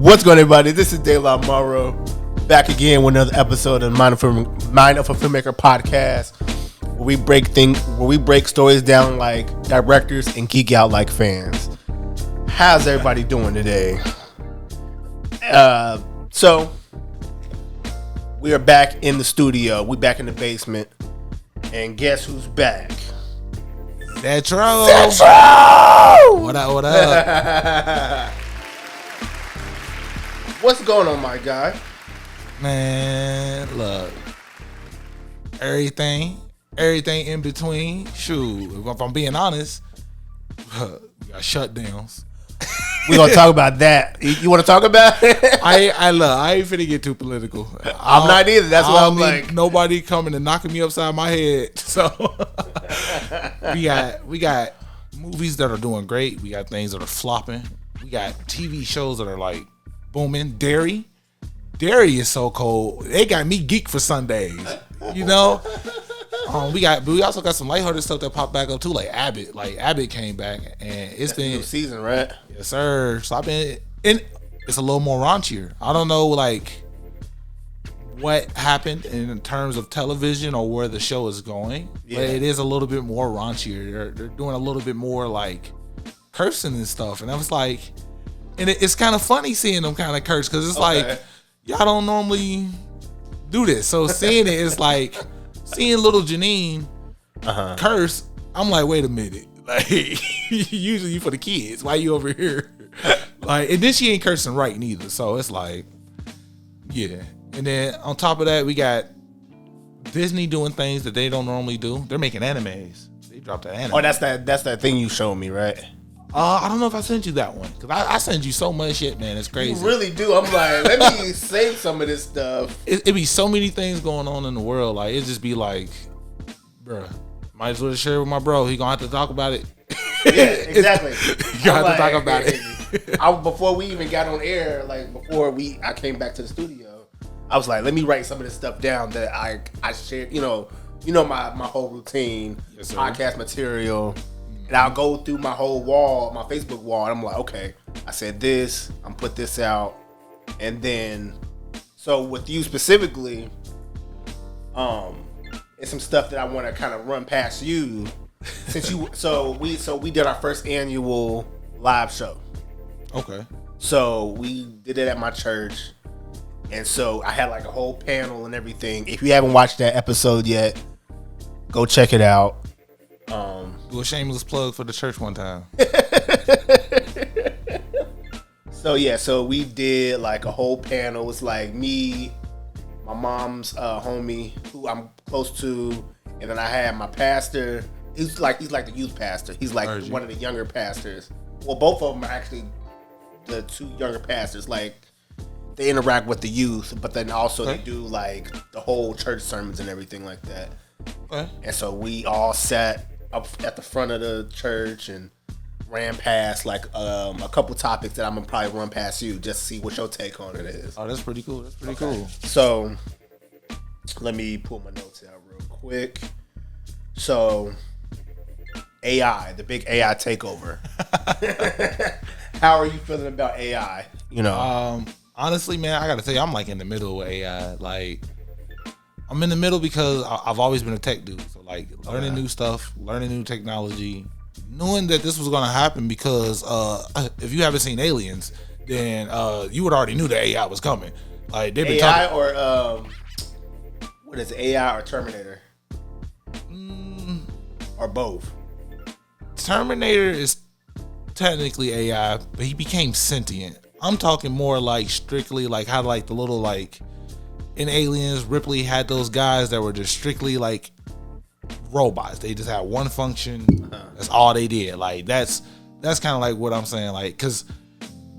What's going on, everybody? This is De La Morrow, back again with another episode of Mind of a Filmmaker Podcast, where we break stories down like directors and geek out like fans. How's everybody doing today? So we are back in the studio. We back in the basement, and guess who's back? Central. What up? What up? What's going on, my guy? Man, look, everything in between. Shoot, if I'm being honest, we got shutdowns. We're gonna talk about that. You want to talk about it? I ain't finna get too political. I'm not either. That's why I'm like, nobody coming and knocking me upside my head. So we got movies that are doing great. We got things that are flopping. We got TV shows that are like booming. Derry is so cold. They got me geek for Sundays. You know. We also got some lighthearted stuff that popped back up too, like Abbott. Like Abbott came back, and it's been new season, right? Yes, sir. So it's a little more raunchier. I don't know, like what happened in terms of television or where the show is going, but it is a little bit more raunchier. They're doing a little bit more like cursing and stuff, and I was like, and it's kind of funny seeing them kind of curse because it's like y'all don't normally do this. So seeing it is like. Seeing little Janine curse, I'm like, wait a minute. Like, usually for the kids. Why you over here? Like, and then she ain't cursing right neither. So it's like, yeah. And then on top of that, we got Disney doing things that they don't normally do. They're making animes. They dropped an anime. Oh, that's that thing you showed me, right? I don't know if I sent you that one because I send you so much shit, man. It's crazy. You really do. I'm like, let me save some of this stuff. It be so many things going on in the world. Like, it just be like, bruh, might as well share with my bro. He gonna have to talk about it. Yeah, exactly. You gonna have to talk about it. Before we even got on air, like I came back to the studio, I was like, let me write some of this stuff down that I shared. You know my whole routine, podcast material. And I'll go through my whole wall, my Facebook wall, and I'm like, okay, I said this, I'm put this out, and then, so with you specifically, it's some stuff that I want to kind of run past you, since we did our first annual live show. Okay. So we did it at my church, and so I had like a whole panel and everything. If you haven't watched that episode yet, go check it out. Do a shameless plug for the church one time. So we did like a whole panel. It's like me, my mom's homie who I'm close to, and then I had my pastor. He's like the youth pastor. He's like one of the younger pastors. Well, both of them are actually the two younger pastors. Like they interact with the youth, but then also they do like the whole church sermons and everything like that. Okay. And so we all sat up at the front of the church and ran past like a couple topics that I'm gonna probably run past you just to see what your take on it is. Oh, that's pretty cool. That's pretty cool. So let me pull my notes out real quick. So AI, the big AI takeover. How are you feeling about AI? Honestly, man, I gotta tell you, I'm like in the middle of AI. Like, I'm in the middle because I've always been a tech dude. So like learning new stuff, learning new technology, knowing that this was going to happen because if you haven't seen Aliens, then you would already knew that AI was coming. Like they've been AI or what is it, AI or Terminator? Or both? Terminator is technically AI, but he became sentient. I'm talking more like strictly like how like the little like in Aliens, Ripley had those guys that were just strictly like robots. They just had one function. That's all they did. Like that's kind of like what I'm saying. Like, cause,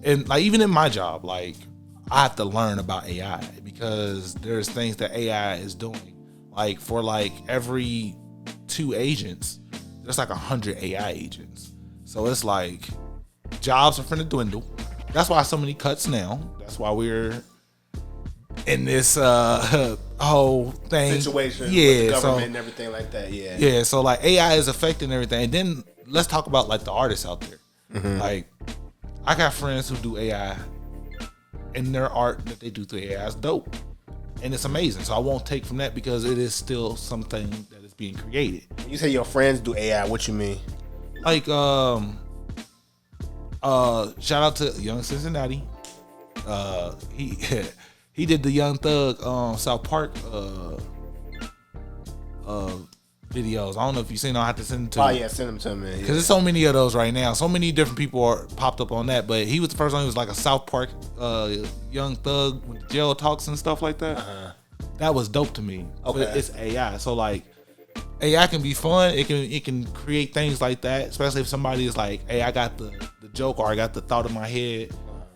and like even in my job, like I have to learn about AI because there's things that AI is doing. Like for like every 2 agents, there's like 100 AI agents. So it's like jobs are finna dwindle. That's why so many cuts now. That's why we're in this whole thing situation with the government and everything like that. Yeah. So like AI is affecting everything. And then let's talk about like the artists out there. Like I got friends who do AI and their art that they do through AI is dope. And it's amazing. So I won't take from that because it is still something that is being created. When you say your friends do AI, what you mean? Like, shout out to Young Cincinnati. He did the Young Thug South Park videos. I don't know if you've seen. I'll have to send them to you. Oh yeah, send them to me. Because there's so many of those right now. So many different people are popped up on that. But he was the first one. He was like a South Park Young Thug with jail talks and stuff like that. That was dope to me. Okay. But it's AI. So like AI can be fun. It can create things like that. Especially if somebody is like, hey, I got the joke or I got the thought in my head,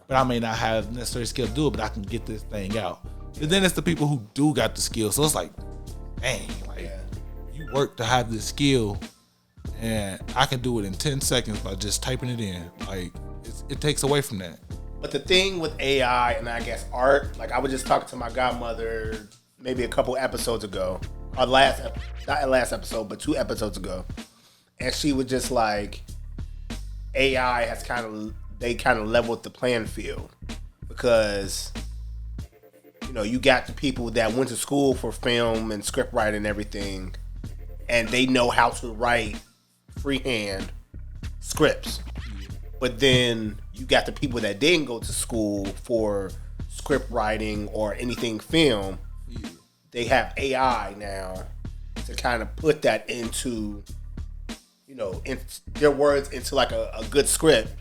but I may not have necessary skill to do it, but I can get this thing out. And then it's the people who do got the skill. So it's like, dang, like you work to have this skill, and I can do it in 10 seconds by just typing it in. Like it takes away from that. But the thing with AI and I guess art, like I was just talking to my godmother maybe a couple episodes ago, or not last episode, but 2 episodes ago, and she was just like, AI has kind of leveled the playing field because you got the people that went to school for film and script writing and everything, and they know how to write freehand scripts. But then you got the people that didn't go to school for script writing or anything film. They have AI now to kind of put that into, in their words, into like a good script.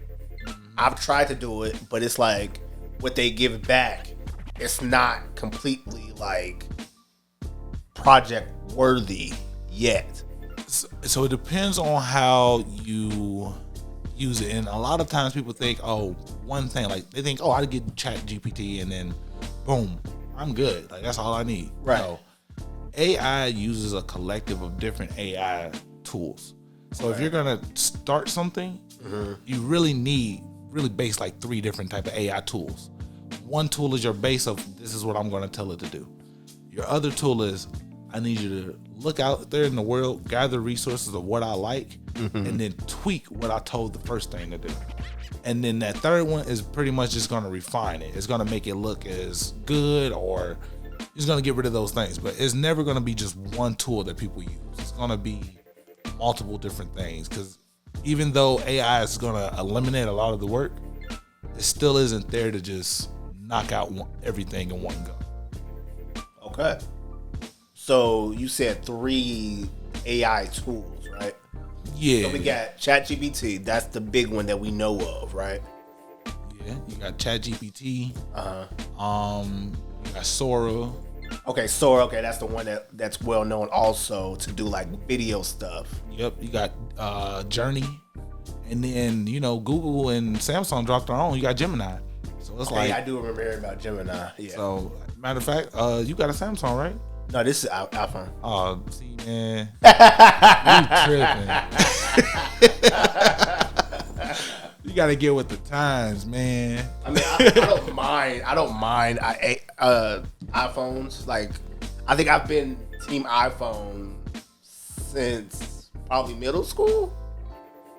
I've tried to do it, but it's like what they give back, it's not completely like project worthy yet. So it depends on how you use it. And a lot of times people think, one thing, like they think, I get ChatGPT and then boom, I'm good. Like that's all I need. Right. No. AI uses a collective of different AI tools. So if you're gonna start something, you really base like 3 different type of AI tools. One tool is your base of this is what I'm gonna tell it to do. Your other tool is I need you to look out there in the world, gather resources of what I like, and then tweak what I told the first thing to do. And then that third one is pretty much just gonna refine it. It's gonna make it look as good, or it's gonna get rid of those things. But it's never gonna be just one tool that people use. It's gonna be multiple different things, because even though AI is gonna eliminate a lot of the work, it still isn't there to just knock out everything in one go. Okay. So you said 3 AI tools, right? Yeah. So we got ChatGPT. That's the big one that we know of, right? Yeah. You got ChatGPT. You got Sora. Okay, Sora. Okay, that's the one that's well known also to do like video stuff. Yep. You got Journey, and then Google and Samsung dropped their own. You got Gemini. So it's like I do remember hearing about Gemini. Yeah. So matter of fact, you got a Samsung, right? No, this is iPhone. Oh, see, man, you tripping? You gotta get with the times, man. I mean, I don't mind. I don't mind iPhones. Like, I think I've been team iPhone since probably middle school.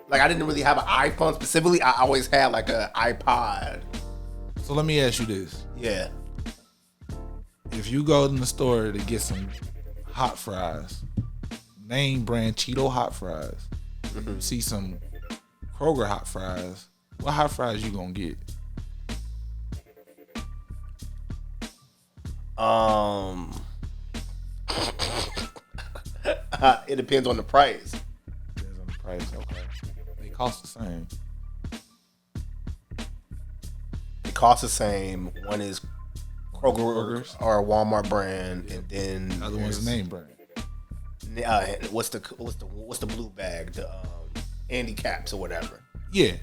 Like, I didn't really have an iPhone specifically. I always had like an iPod. So let me ask you this. Yeah. If you go in the store to get some hot fries, name brand Cheeto hot fries, you see some Kroger hot fries, what hot fries you gonna get? It depends on the price. Depends on the price. Okay. They cost the same. It costs the same. One is Kroger's or a Walmart brand, and then the other one's a name brand. What's the blue bag? The Andy Caps or whatever. Yeah.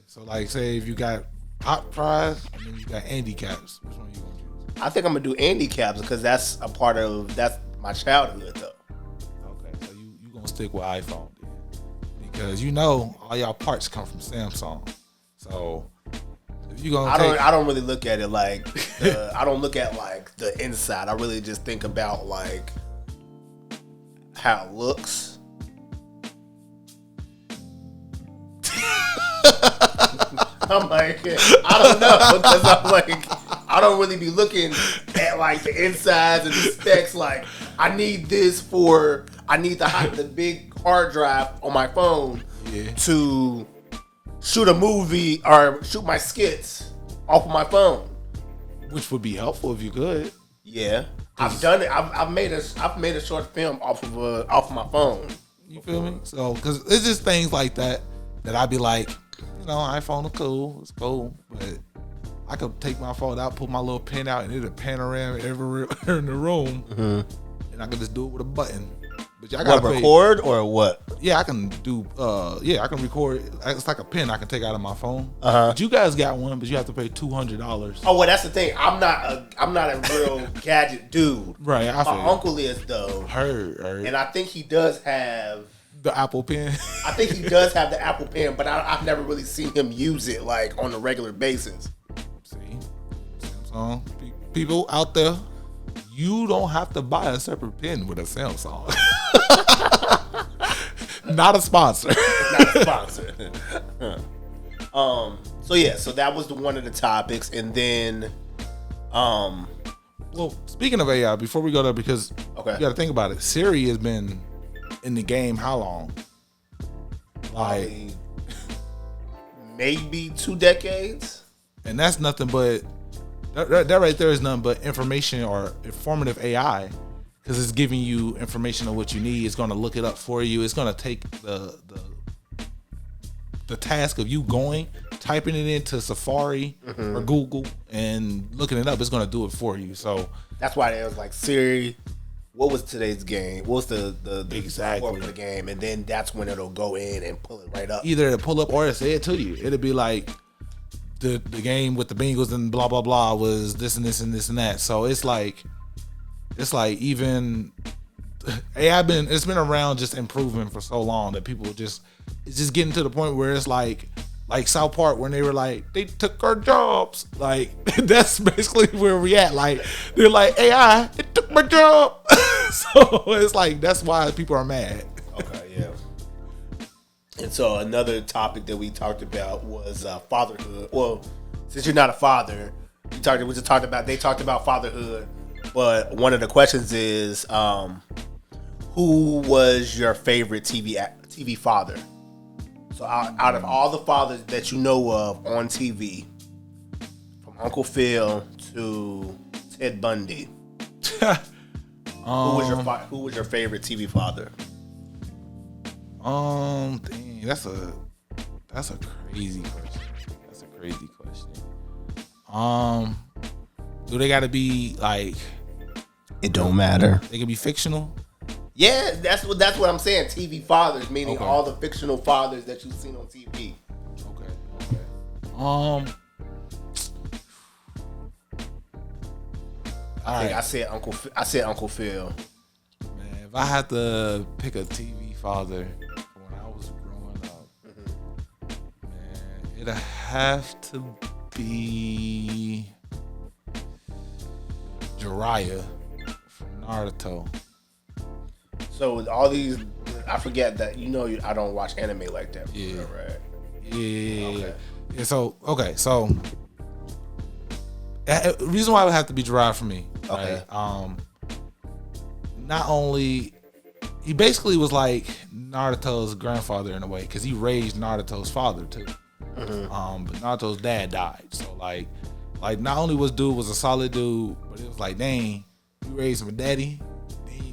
So like, say if you got hot fries and then you got Andy Caps, which one you gonna choose? I think I'm gonna do Andy Caps because that's my childhood though. Okay, so you gonna stick with iPhone then, because all y'all parts come from Samsung. So if you gonna I don't really look at it like I don't look at like the inside. I really just think about like how it looks. I'm like, I don't know, because I'm like, I don't really be looking at like the insides and the specs. Like, I need the big hard drive on my phone to shoot a movie or shoot my skits off of my phone. Which would be helpful if you could. Yeah, I've done it. I've made a short film off of my phone. You feel me? So, because it's just things like that I'd be like, iPhone is cool, it's cool, but I could take my phone out, put my little pen out, and it'll panorama everywhere in the room, and I could just do it with a button. But I gotta record or what? Yeah, I can do. I can record. It's like a pen I can take out of my phone. But you guys got one, but you have to pay $200. Oh well, that's the thing. I'm not a real gadget dude. Right. My uncle is though. Heard. And I think he does have the Apple Pen. I think he does have the Apple Pen, but I've never really seen him use it like on a regular basis. See, Samsung people out there, you don't have to buy a separate pen with a Samsung. Not a sponsor. Not a sponsor. So that was one of the topics, and then well, speaking of AI, before we go there, because you got to think about it, Siri has been in the game how long? Like maybe 2 decades. And that's nothing but that right there is nothing but information or informative AI, because it's giving you information on what you need. It's going to look it up for you. It's going to take the task of you typing it into Safari or Google and looking it up. It's going to do it for you. So that's why it was like, Siri, what was today's game? What was the exactly for the game? And then that's when it'll go in and pull it right up. Either it'll pull up or it'll say it to you. It'll be like, the game with the Bengals and blah blah blah was this and this and this and that. So it's like even it's been around, just improving for so long that people it's just getting to the point where it's like South Park, when they were like, they took our jobs. Like, that's basically where we at. Like, they're like, AI, it took my job. So it's like, that's why people are mad. Okay, yeah. And so another topic that we talked about was fatherhood. Well, since you're not a father, they talked about fatherhood. But one of the questions is, who was your favorite TV father? So out of all the fathers that you know of on TV, from Uncle Phil to Ted Bundy, who was your favorite TV father? Dang, that's a crazy question. Do they gotta be like? It don't matter. They can be fictional. Yeah, that's what I'm saying. TV fathers, meaning all the fictional fathers that you've seen on TV. Okay. I said Uncle Phil. Man, if I had to pick a TV father when I was growing up, man, it'd have to be Jiraiya from Naruto. So with all these, I forget that I don't watch anime like that. Yeah. Right. Yeah. Okay. Yeah. So the reason why it would have to be Jiraiya for me. Okay. Right? Not only he basically was like Naruto's grandfather in a way, because he raised Naruto's father too. But Naruto's dad died, so like not only was a solid dude, but it was like, dang, you raised my daddy,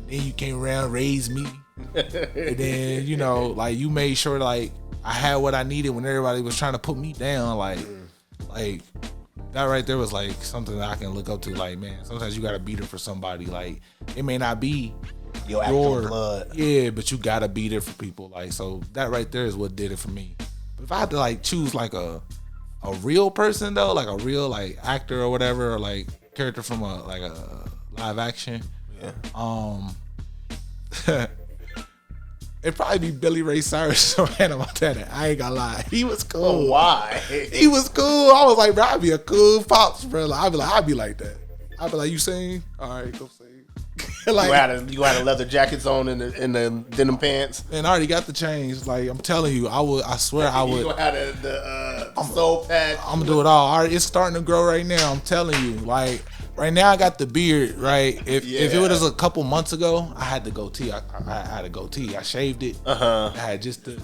then you came around, raised me, and then you made sure like I had what I needed when everybody was trying to put me down. Like that right there was like something that I can look up to. Like, man, sometimes you gotta beat it for somebody. Like, it may not be your actual blood, yeah, but you gotta beat it for people. Like, so that right there is what did it for me. But if I had to like choose like a real person though, like a real like actor or whatever, or like character from a live action, it'd probably be Billy Ray Cyrus or Hannah Montana. I ain't gonna lie, he was cool. Oh, why? He was cool. I was like, bro, I'd be a cool pops, bro. Like, I'd be like that. I'd be like, you sing? All right, go sing. Like, you had a leather jackets on in the denim pants, and I already got the chains. Like, I'm telling you, I swear I would. You had the soul patch. I'm gonna do it all right, it's starting to grow right now. I'm telling you, like right now I got the beard, right? If it was a couple months ago, I had the goatee. I had a goatee. I shaved it. I had just the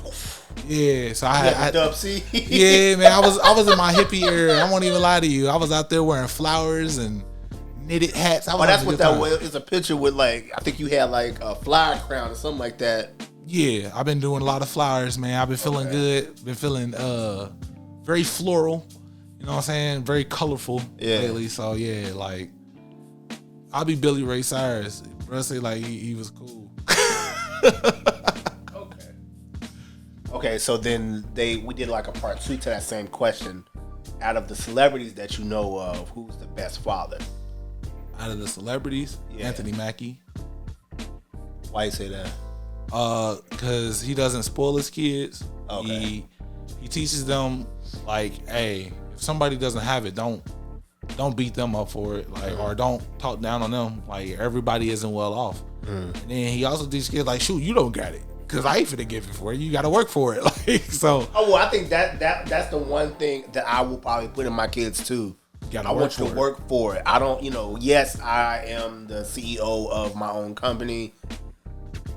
so I had Dub C. Yeah, man. I was in my hippie era. I won't even lie to you. I was out there wearing flowers and knitted hats. That's what that was. It's a picture with like, I think you had like a flower crown or something like that. Yeah, I've been doing a lot of flowers, man. I've been feeling good. Been feeling very floral. You know what I'm saying? Very colorful lately. So yeah, like I'll be Billy Ray Cyrus. Bro say like he was cool. Okay, so then we did like a part 2 to that same question. Out of the celebrities that you know of, who's the best father? Out of the celebrities, Anthony Mackie. Why you say that? Because he doesn't spoil his kids. Okay. He teaches them like, hey, if somebody doesn't have it, don't beat them up for it, like, or don't talk down on them. Like everybody isn't well off. And then he also teaches kids like, shoot, you don't got it, because I ain't finna give it for you. You got to work for it. Like so. Oh well, I think that's the one thing that I will probably put in my kids too. I want you to work for it. I don't, yes, I am the CEO of my own company,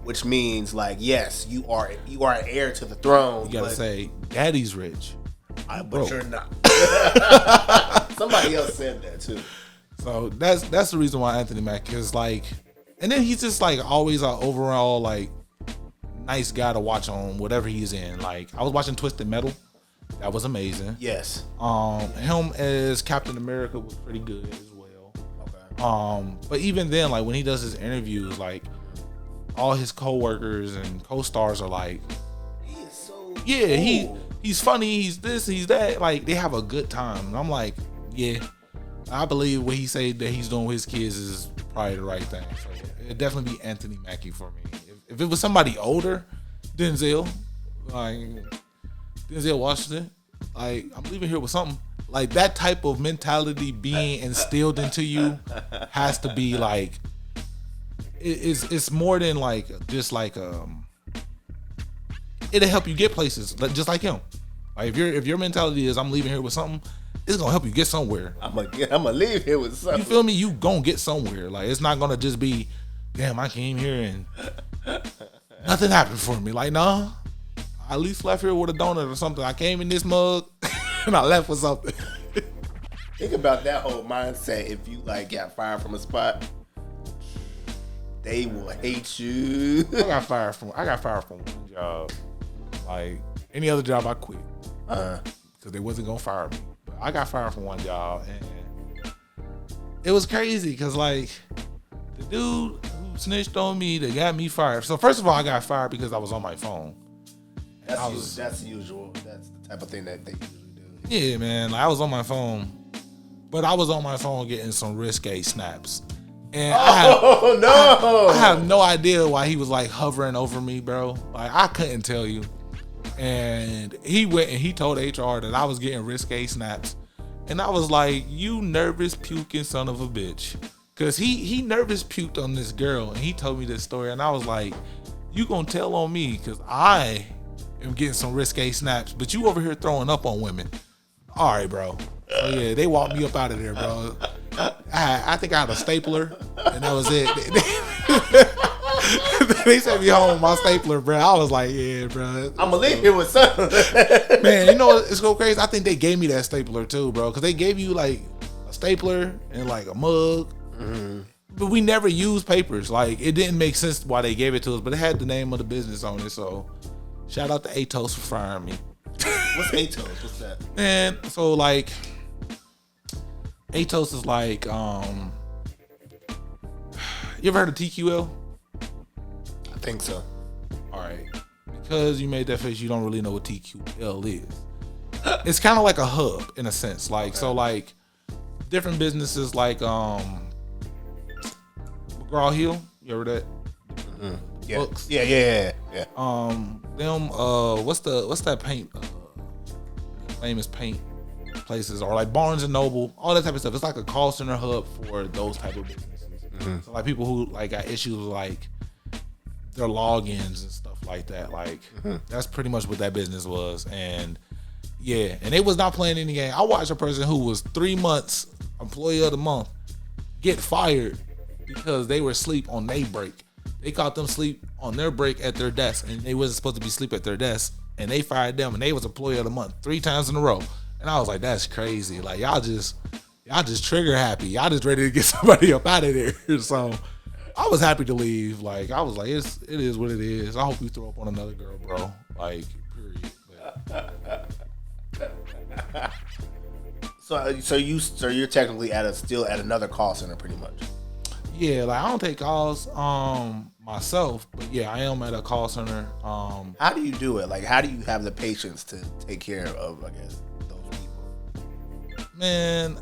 which means like, yes, you are an heir to the throne. You gotta say, daddy's rich. But you're not. Somebody else said that too. So that's the reason why Anthony Mackie is like, and then he's just like always an overall like nice guy to watch on whatever he's in. Like I was watching Twisted Metal. That was amazing. Yes. Him as Captain America was pretty good as well. Okay. But even then, like when he does his interviews, like all his co-workers and co-stars are like, he is so cool. He's funny, he's this, he's that. Like they have a good time. And I'm like, yeah, I believe what he said that he's doing with his kids is probably the right thing. So it'd definitely be Anthony Mackie for me. If it was somebody older, Denzel Washington, like I'm leaving here with something. Like that type of mentality being instilled into you has to be like, it's more than like just like it'll help you get places, just like him. Like if your mentality is I'm leaving here with something, it's gonna help you get somewhere. I'm gonna leave here with something. You feel me? You gonna get somewhere. Like it's not gonna just be, damn, I came here and nothing happened for me. Like nah. I at least left here with a donut or something. I came in this mug and I left with something. Think about that whole mindset. If you like got fired from a spot, they will hate you. I got fired from one job. Like any other job, I quit because they wasn't gonna fire me. But I got fired from one job, and it was crazy because like the dude who snitched on me that got me fired. So first of all, I got fired because I was on my phone. That's usual. That's the type of thing that they usually do. Yeah, man. I was on my phone, but I was on my phone getting some risque snaps. And I have no idea why he was like hovering over me, bro. Like I couldn't tell you. And he went and he told HR that I was getting risque snaps. And I was like, you nervous puking son of a bitch. Cause he nervous puked on this girl and he told me this story. And I was like, you gonna tell on me because I am getting some risque snaps, but you over here throwing up on women. All right, bro. So yeah, they walked me up out of there, bro. I think I had a stapler, and that was it. They sent me home with my stapler, bro. I was like, yeah, bro. I'm gonna leave here with something. Man, you know what? It's so crazy. I think they gave me that stapler too, bro, because they gave you like a stapler and like a mug. Mm-hmm. But we never used papers. Like it didn't make sense why they gave it to us, but it had the name of the business on it. So shout out to Atos for firing me. What's Atos? What's that? Man, so like Atos is like you ever heard of TQL? I think so. All right. Because you made that face, you don't really know what TQL is. It's kind of like a hub in a sense. Like okay. So like different businesses like McGraw-Hill, you ever that? Mm-hmm. Yeah. Books. Yeah. Them what's that paint famous paint places, or like Barnes and Noble, all that type of stuff. It's like a call center hub for those type of businesses. Mm-hmm. So like people who like got issues with like their logins and stuff like that. Like that's pretty much what that business was. And Yeah, and they was not playing any game. I watched a person who was 3 months employee of the month get fired because they were asleep on their break. They caught them sleep on their break at their desk, and they wasn't supposed to be asleep at their desk, and they fired them, and they was employee of the month 3 times in a row. And I was like, that's crazy. Like y'all just trigger happy. Y'all just ready to get somebody up out of there. So I was happy to leave. Like I was like, it is what it is. I hope you throw up on another girl, bro. Like period. So you're technically still at another call center, pretty much. Yeah, like I don't take calls myself, but yeah, I am at a call center. How do you do it? Like, how do you have the patience to take care of, I guess, those people? Man,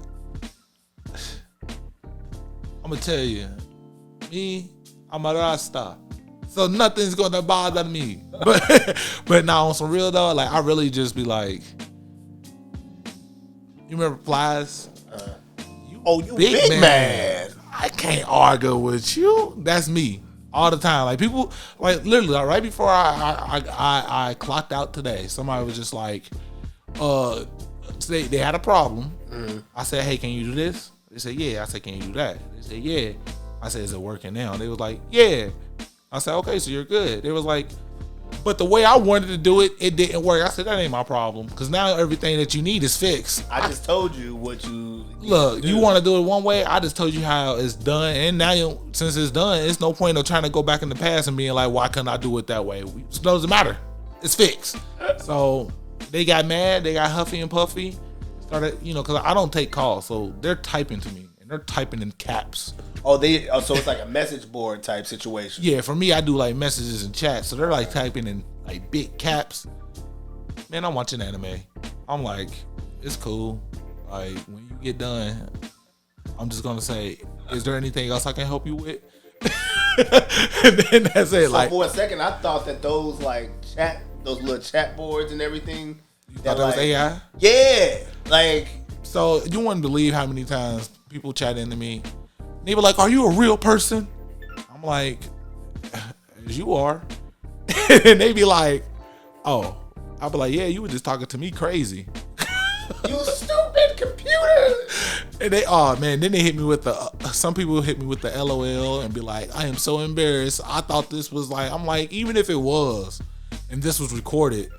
I'm gonna tell you, I'm a Rasta, so nothing's gonna bother me. But now on some real though, like I really just be like, you remember Plies? You big man. I can't argue with you. That's me all the time. Like people, like literally, like, right before I clocked out today, somebody was just like, they had a problem. Mm-hmm. I said, hey, can you do this? They said, yeah. I said, can you do that? They said, yeah. I said, is it working now? They was like, yeah. I said, okay, so you're good. They was like, but the way I wanted to do it, it didn't work. I said, that ain't my problem. Because now everything that you need is fixed. I just told you what you look, you want to do it one way. I just told you how it's done. And now, since it's done, it's no point of trying to go back in the past and being like, why couldn't I do it that way? It doesn't matter. It's fixed. So they got mad. They got huffy and puffy. Started, because I don't take calls. So they're typing to me. And they're typing in caps. So it's like a message board type situation. Yeah, for me, I do like messages and chats. So they're like typing in like big caps. Man, I'm watching anime. I'm like, it's cool. Like when you get done, I'm just gonna say, is there anything else I can help you with? And then that's it. So like for a second, I thought that those little chat boards and everything. You thought that was AI? Yeah, like. So you wouldn't believe how many times people chat into me. They were like, are you a real person? I'm like, as you are. And they be like, oh. I'll be like, yeah, you were just talking to me crazy. You stupid computer. And then they hit me with some people hit me with the LOL and be like, I am so embarrassed. I thought this was like, I'm like, even if it was, and this was recorded,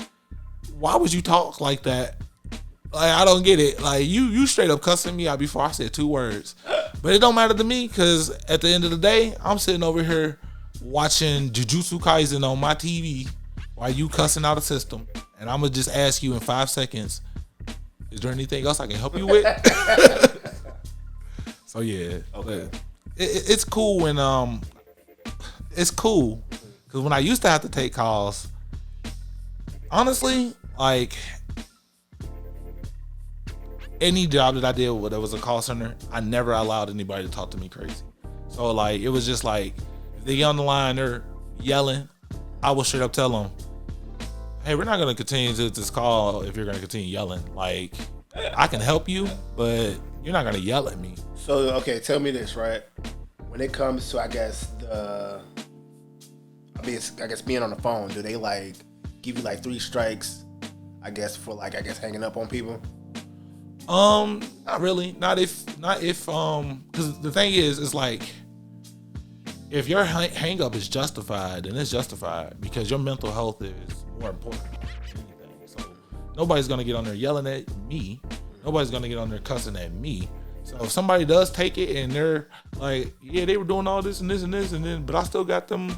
why would you talk like that? Like, I don't get it. Like, you straight up cussing me out before I said 2 words. But it don't matter to me because at the end of the day, I'm sitting over here watching Jujutsu Kaisen on my TV while you cussing out a system. And I'm going to just ask you in 5 seconds, is there anything else I can help you with? So, yeah. Okay. It's cool when, it's cool because when I used to have to take calls, honestly, like, any job that I did where there was a call center, I never allowed anybody to talk to me crazy. So like it was just like if they get on the line, they're yelling, I will straight up tell them, hey, we're not gonna continue to this call if you're gonna continue yelling. Like I can help you, but you're not gonna yell at me. So okay, tell me this, right? When it comes to I guess being on the phone, do they like give you like 3 strikes? I guess for hanging up on people. Not really. Not if, because the thing is, it's like, if your hang up is justified, then it's justified because your mental health is more important than anything. So nobody's going to get on there yelling at me. Nobody's going to get on there cussing at me. So if somebody does take it and they're like, yeah, they were doing all this and this and this and then, but I still got them,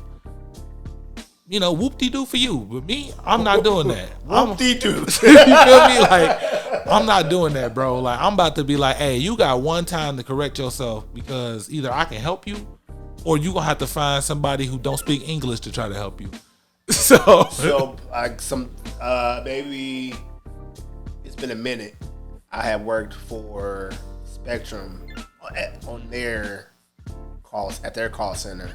whoop-de-doo for you. But me, I'm not doing that. Whoop-de-doo. You feel me? Like, I'm not doing that, bro. Like, I'm about to be like, hey, you got one time to correct yourself because either I can help you or you gonna have to find somebody who don't speak English to try to help you. So like maybe it's been a minute. I have worked for Spectrum on their calls at their call center.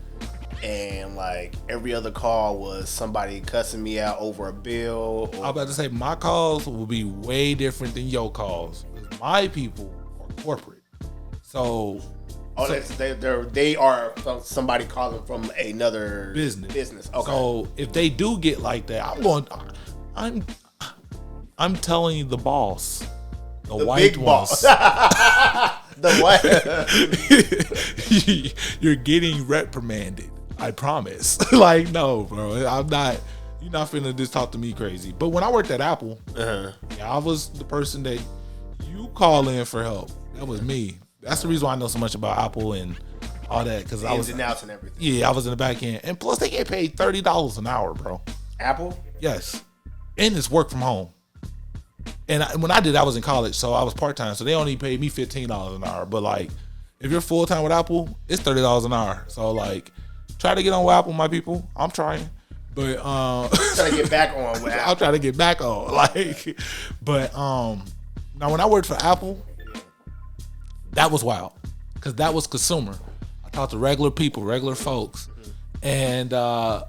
And like every other call was somebody cussing me out over a bill. I was about to say my calls will be way different than your calls. My people are corporate, so they are somebody calling from another business. Okay. So if they do get like that, I'm telling you, the boss, the white big ones. boss. The white. You're getting reprimanded. I promise. Like, no, bro. I'm not. You're not finna just talk to me crazy. But when I worked at Apple, yeah, I was the person that you call in for help. That was me. That's the reason why I know so much about Apple and all that, because I was ins and outs and everything. Yeah, I was in the back end, and plus they get paid $30 an hour, bro. Apple? Yes, and it's work from home. And when I did, I was in college, so I was part time. So they only paid me $15 an hour. But like, if you're full time with Apple, it's $30 an hour. So like, try to get on with Apple, my people. I'm trying, but trying to get back on with Apple. I'm trying to get back on, like, but now when I worked for Apple, that was wild, because that was consumer. I talked to regular people, regular folks, and I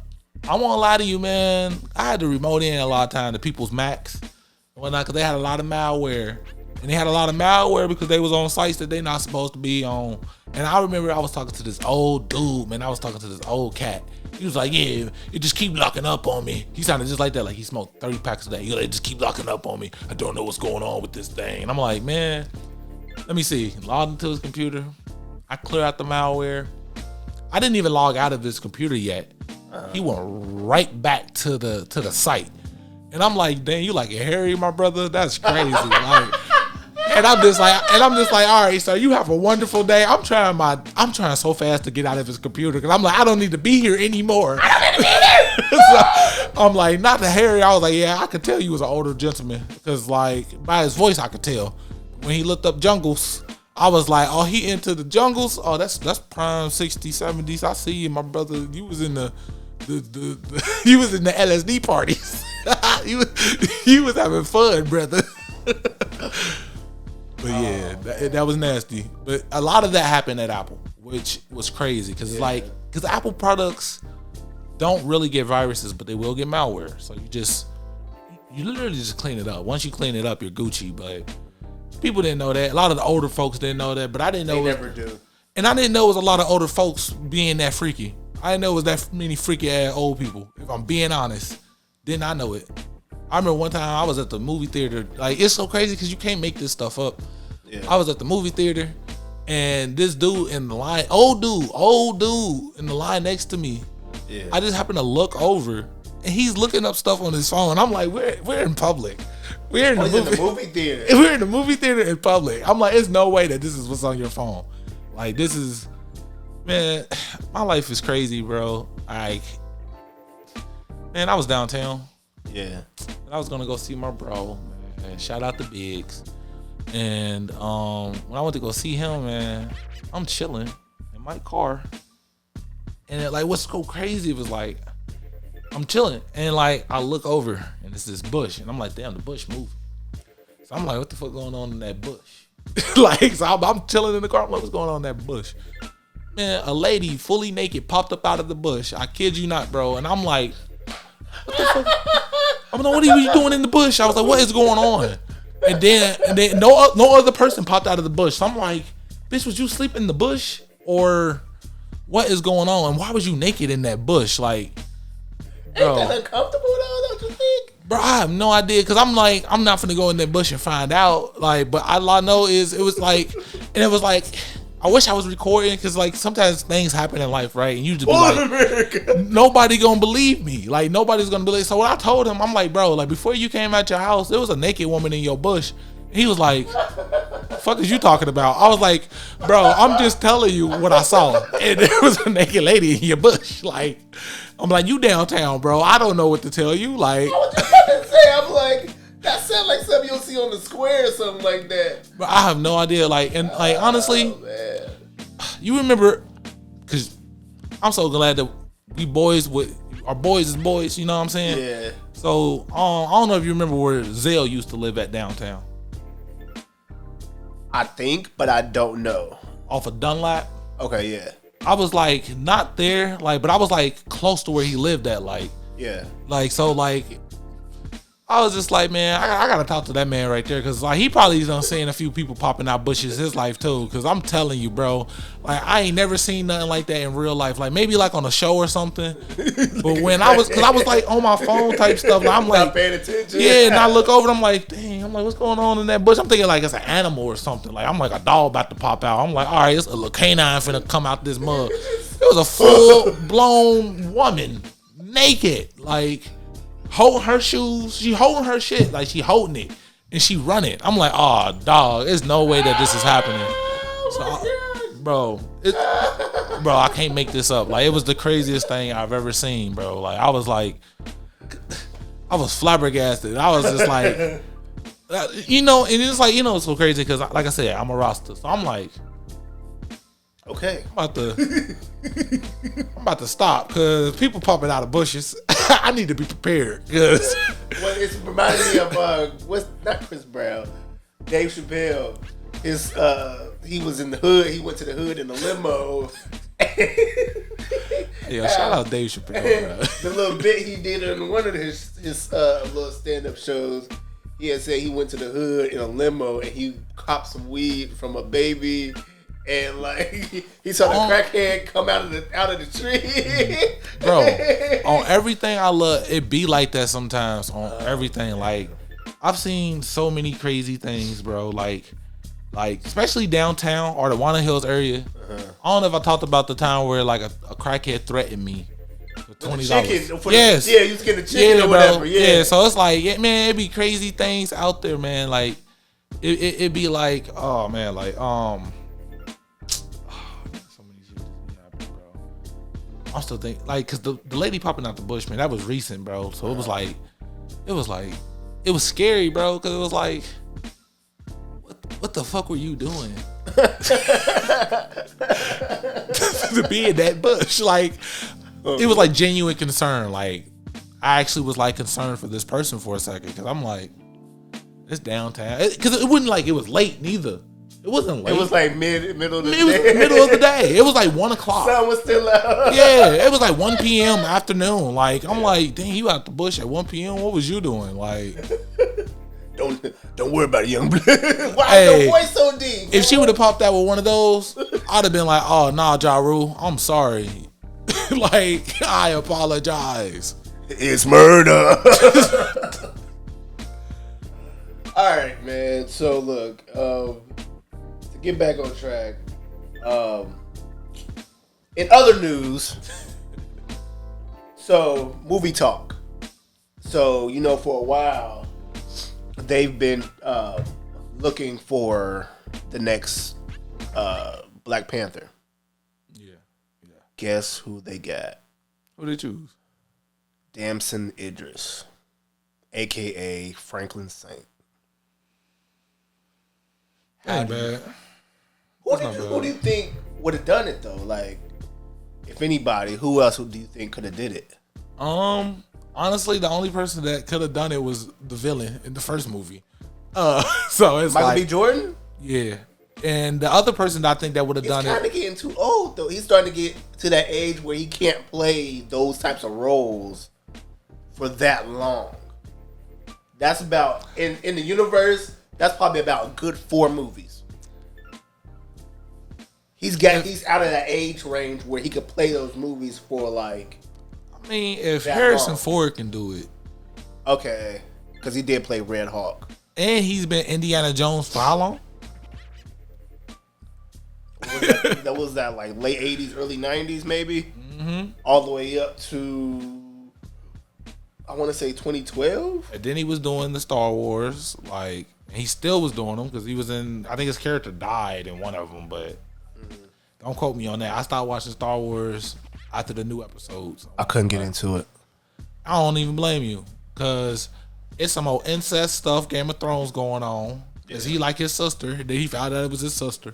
won't lie to you, man. I had to remote in a lot of time to people's Macs and whatnot, because they had a lot of malware, and they had a lot of malware because they was on sites that they not supposed to be on. And I remember I was talking to this old dude, man. I was talking to this old cat. He was like, yeah, it just keep locking up on me. He sounded just like that, like he smoked 30 packs a day. He like, it just keep locking up on me. I don't know what's going on with this thing. And I'm like, man, let me see. Logged into his computer. I clear out the malware. I didn't even log out of his computer yet. He went right back to the site. And I'm like, dang, you like Harry, my brother? That's crazy. Like, and I'm just like, all right, so you have a wonderful day. I'm trying so fast to get out of his computer, because I'm like, I don't need to be here anymore. So I'm like, not to Harry. I was like, yeah, I could tell you was an older gentleman, because like by his voice I could tell. When he looked up jungles, I was like, oh, he into the jungles? Oh, that's prime 60s, 70s. I see you, my brother. You was in the you was in the LSD parties. you was having fun, brother. But yeah, that was nasty. But a lot of that happened at Apple, which was crazy, because it's like, because Apple products don't really get viruses, but they will get malware. So you literally just clean it up. Once you clean it up, you're Gucci. But people didn't know that. A lot of the older folks didn't know that, but I didn't know. They never do. And I didn't know it was a lot of older folks being that freaky. I didn't know it was that many freaky ass old people. If I'm being honest, didn't I know it? I remember one time I was at the movie theater. Like, it's so crazy because you can't make this stuff up. Yeah. I was at the movie theater, and this dude in the line, old dude in the line next to me. Yeah. I just happened to look over, and he's looking up stuff on his phone. I'm like, we're in public. We're in the movie theater. We're in the movie theater in public. I'm like, there's no way that this is what's on your phone. Like, this is, man, my life is crazy, bro. Like, man, I was downtown. Yeah. And I was gonna go see my bro, man. Shout out to Biggs. And when I went to go see him, man, I'm chilling in my car. And like, what's so crazy was like, I'm chilling, and like, I look over, and it's this bush, and I'm like, damn, the bush moving. So I'm like, what the fuck going on in that bush? Like, so I'm chilling in the car. I'm like, what's going on in that bush? Man, a lady fully naked popped up out of the bush. I kid you not, bro. And I'm like, what the fuck? I'm like, what are you doing in the bush? I was like, what is going on? And then no other person popped out of the bush. So I'm like, bitch, was you sleeping in the bush, or what is going on? And why was you naked in that bush? Like, bro, ain't that uncomfortable though? Don't you think? Bro, I have no idea, because I'm like, I'm not finna go in that bush and find out. Like, but all I know is it was like, and it was like, I wish I was recording, because like sometimes things happen in life, right? And you just be like, nobody gonna believe me. Like, nobody's gonna believe. So when I told him, I'm like, bro, like, before you came out your house, there was a naked woman in your bush. And he was like, the fuck is you talking about? I was like, bro, I'm just telling you what I saw. And there was a naked lady in your bush. Like, I'm like, you downtown, bro. I don't know what to tell you. Like, I was just about to say, I'm like, that sounds like something you'll see on the square or something like that. But I have no idea. Like, and like, honestly, you remember, because I'm so glad that we boys with our boys is boys. You know what I'm saying? Yeah. So I don't know if you remember where Zell used to live at downtown. I think, but I don't know. Off of Dunlap. Okay, yeah. I was like not there, like, but I was like close to where he lived at, like. Yeah. Like, so like, I was just like, man, I gotta talk to that man right there, because like he probably done seen a few people popping out bushes his life too. Because I'm telling you, bro, like I ain't never seen nothing like that in real life. Like maybe like on a show or something. But when I was like on my phone type stuff, like, I'm like, not paying attention. Yeah, and I look over, and I'm like, dang, I'm like, what's going on in that bush? I'm thinking like it's an animal or something. Like I'm like a dog about to pop out. I'm like, all right, it's a little canine finna come out this mug. It was a full blown woman, naked, like. Holding her shoes, she holding her shit, like she holding it, and she running. I'm like, oh, dog, there's no way that this is happening. Bro, I can't make this up. Like, it was the craziest thing I've ever seen, bro. Like, I was flabbergasted. I was just like, and it's like, it's so crazy because, like I said, I'm a roster, so I'm like, okay, I'm about to stop because people popping out of bushes. I need to be prepared because. Well, it's reminding me of not Chris Brown, Dave Chappelle. He was in the hood. He went to the hood in the limo. Yeah, shout out Dave Chappelle, bro. The little bit he did in one of his little stand-up shows. He had said he went to the hood in a limo and he copped some weed from a baby. And like he saw the crackhead come out of the tree. Bro, on everything I love, it be like that sometimes. On everything, like I've seen so many crazy things, bro. Like especially downtown or the Walnut Hills area. I don't know if I talked about the time where like a crackhead threatened me for $20. Yes, yeah, you was getting the chicken or whatever. Bro. Yeah, so it's like, yeah, man, it be crazy things out there, man. Like it be like, oh man, like I'm still thinking, like, cause the lady popping out the bush, man, that was recent, bro. So it was scary, bro, cause it was like, what the fuck were you doing to be in that bush? Like, it was like genuine concern. Like, I actually was like concerned for this person for a second, cause I'm like, it's downtown, cause it wasn't like it was late neither. It wasn't late. It was like middle of the day. It was the middle of the day. It was like 1 o'clock. Sun was still out. Yeah, it was like 1 p.m. afternoon. Like, I'm like, dang, you out the bush at 1 p.m.? What was you doing? Like, don't worry about it, young blood. Why is your voice so deep? If she would have popped out with one of those, I'd have been like, oh, nah, Ja Rule, I'm sorry. Like, I apologize. It's murder. All right, man. So, look, get back on track. In other news, so movie talk. So for a while, they've been looking for the next Black Panther. Yeah. Guess who they got? Who they choose? Damson Idris, aka Franklin Saint. Ain't bad. Who do you think would have done it though? Like, if anybody, who else do you think could have did it? Honestly, the only person that could have done it was the villain in the first movie. So it's Michael B. Jordan. Yeah, and the other person that I think that would have done it. He's kind of getting too old though. He's starting to get to that age where he can't play those types of roles for that long. That's about in the universe. That's probably about a good 4 movies. He's out of that age range where he could play those movies for like. I mean, if Harrison Ford can do it, okay, because he did play Red Hawk, and he's been Indiana Jones for how long? That was like late 80s, early 90s, maybe, all the way up to I want to say 2012. And then he was doing the Star Wars, like. He still was doing them because he was in. I think his character died in one of them, but don't quote me on that. I stopped watching Star Wars after the new episodes. I couldn't get into it. I don't even blame you because it's some old incest stuff, Game of Thrones going on. Is he like his sister? Then he found out it was his sister,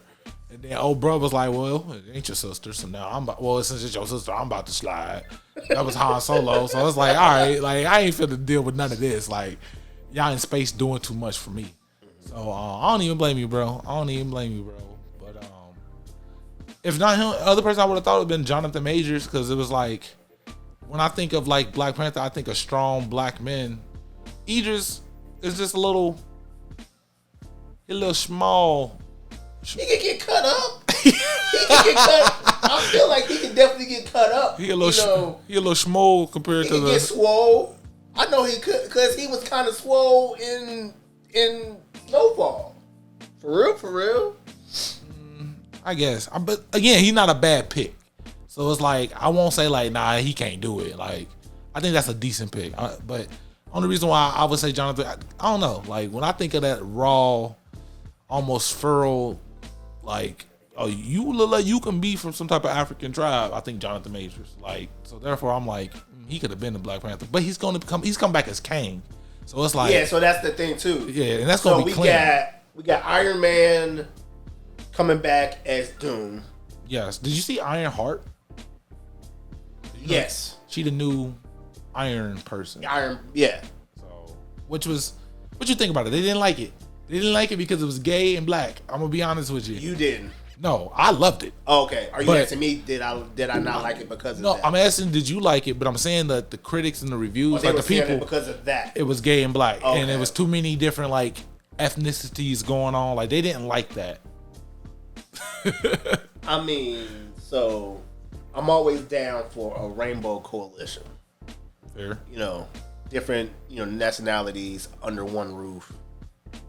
and then old bro was like, "Well, it ain't your sister, so now since it's your sister, I'm about to slide." That was Han Solo, so it's like, all right, like I ain't finna deal with none of this. Like y'all in space doing too much for me. So I don't even blame you, bro. But if not him, other person I would have thought would have been Jonathan Majors, because it was like when I think of like Black Panther, I think of strong black men. Idris is just a little small. He can get cut up. He can get cut. I feel like he can definitely get cut up. He a little small compared to the. He get swole. I know he could because he was kind of swole in Snowfall. For real. I guess, but again, he's not a bad pick. So it's like I won't say like, nah, he can't do it. Like I think that's a decent pick. But only reason why I would say Jonathan, I don't know. Like when I think of that raw, almost feral, like, oh, you look like you can be from some type of African tribe. I think Jonathan Majors. Like, so therefore I'm like, he could have been the Black Panther, but he's come back as Kang. So it's like, yeah. So that's the thing too. Yeah, and that's gonna be clean. We got Iron Man coming back as Doom. Yes. Did you see Iron Heart? Yes. She the new Iron person. Yeah. So, what you think about it? They didn't like it. They didn't like it because it was gay and black. I'm gonna be honest with you. You didn't. No, I loved it. Oh, okay. Are you asking me? Did I not like it because of that? No, I'm asking did you like it? But I'm saying that the critics and the reviews, like the people, because of that, it was gay and black, and it was too many different like ethnicities going on. Like they didn't like that. I mean, so I'm always down for a rainbow coalition. Fair. Different nationalities under one roof.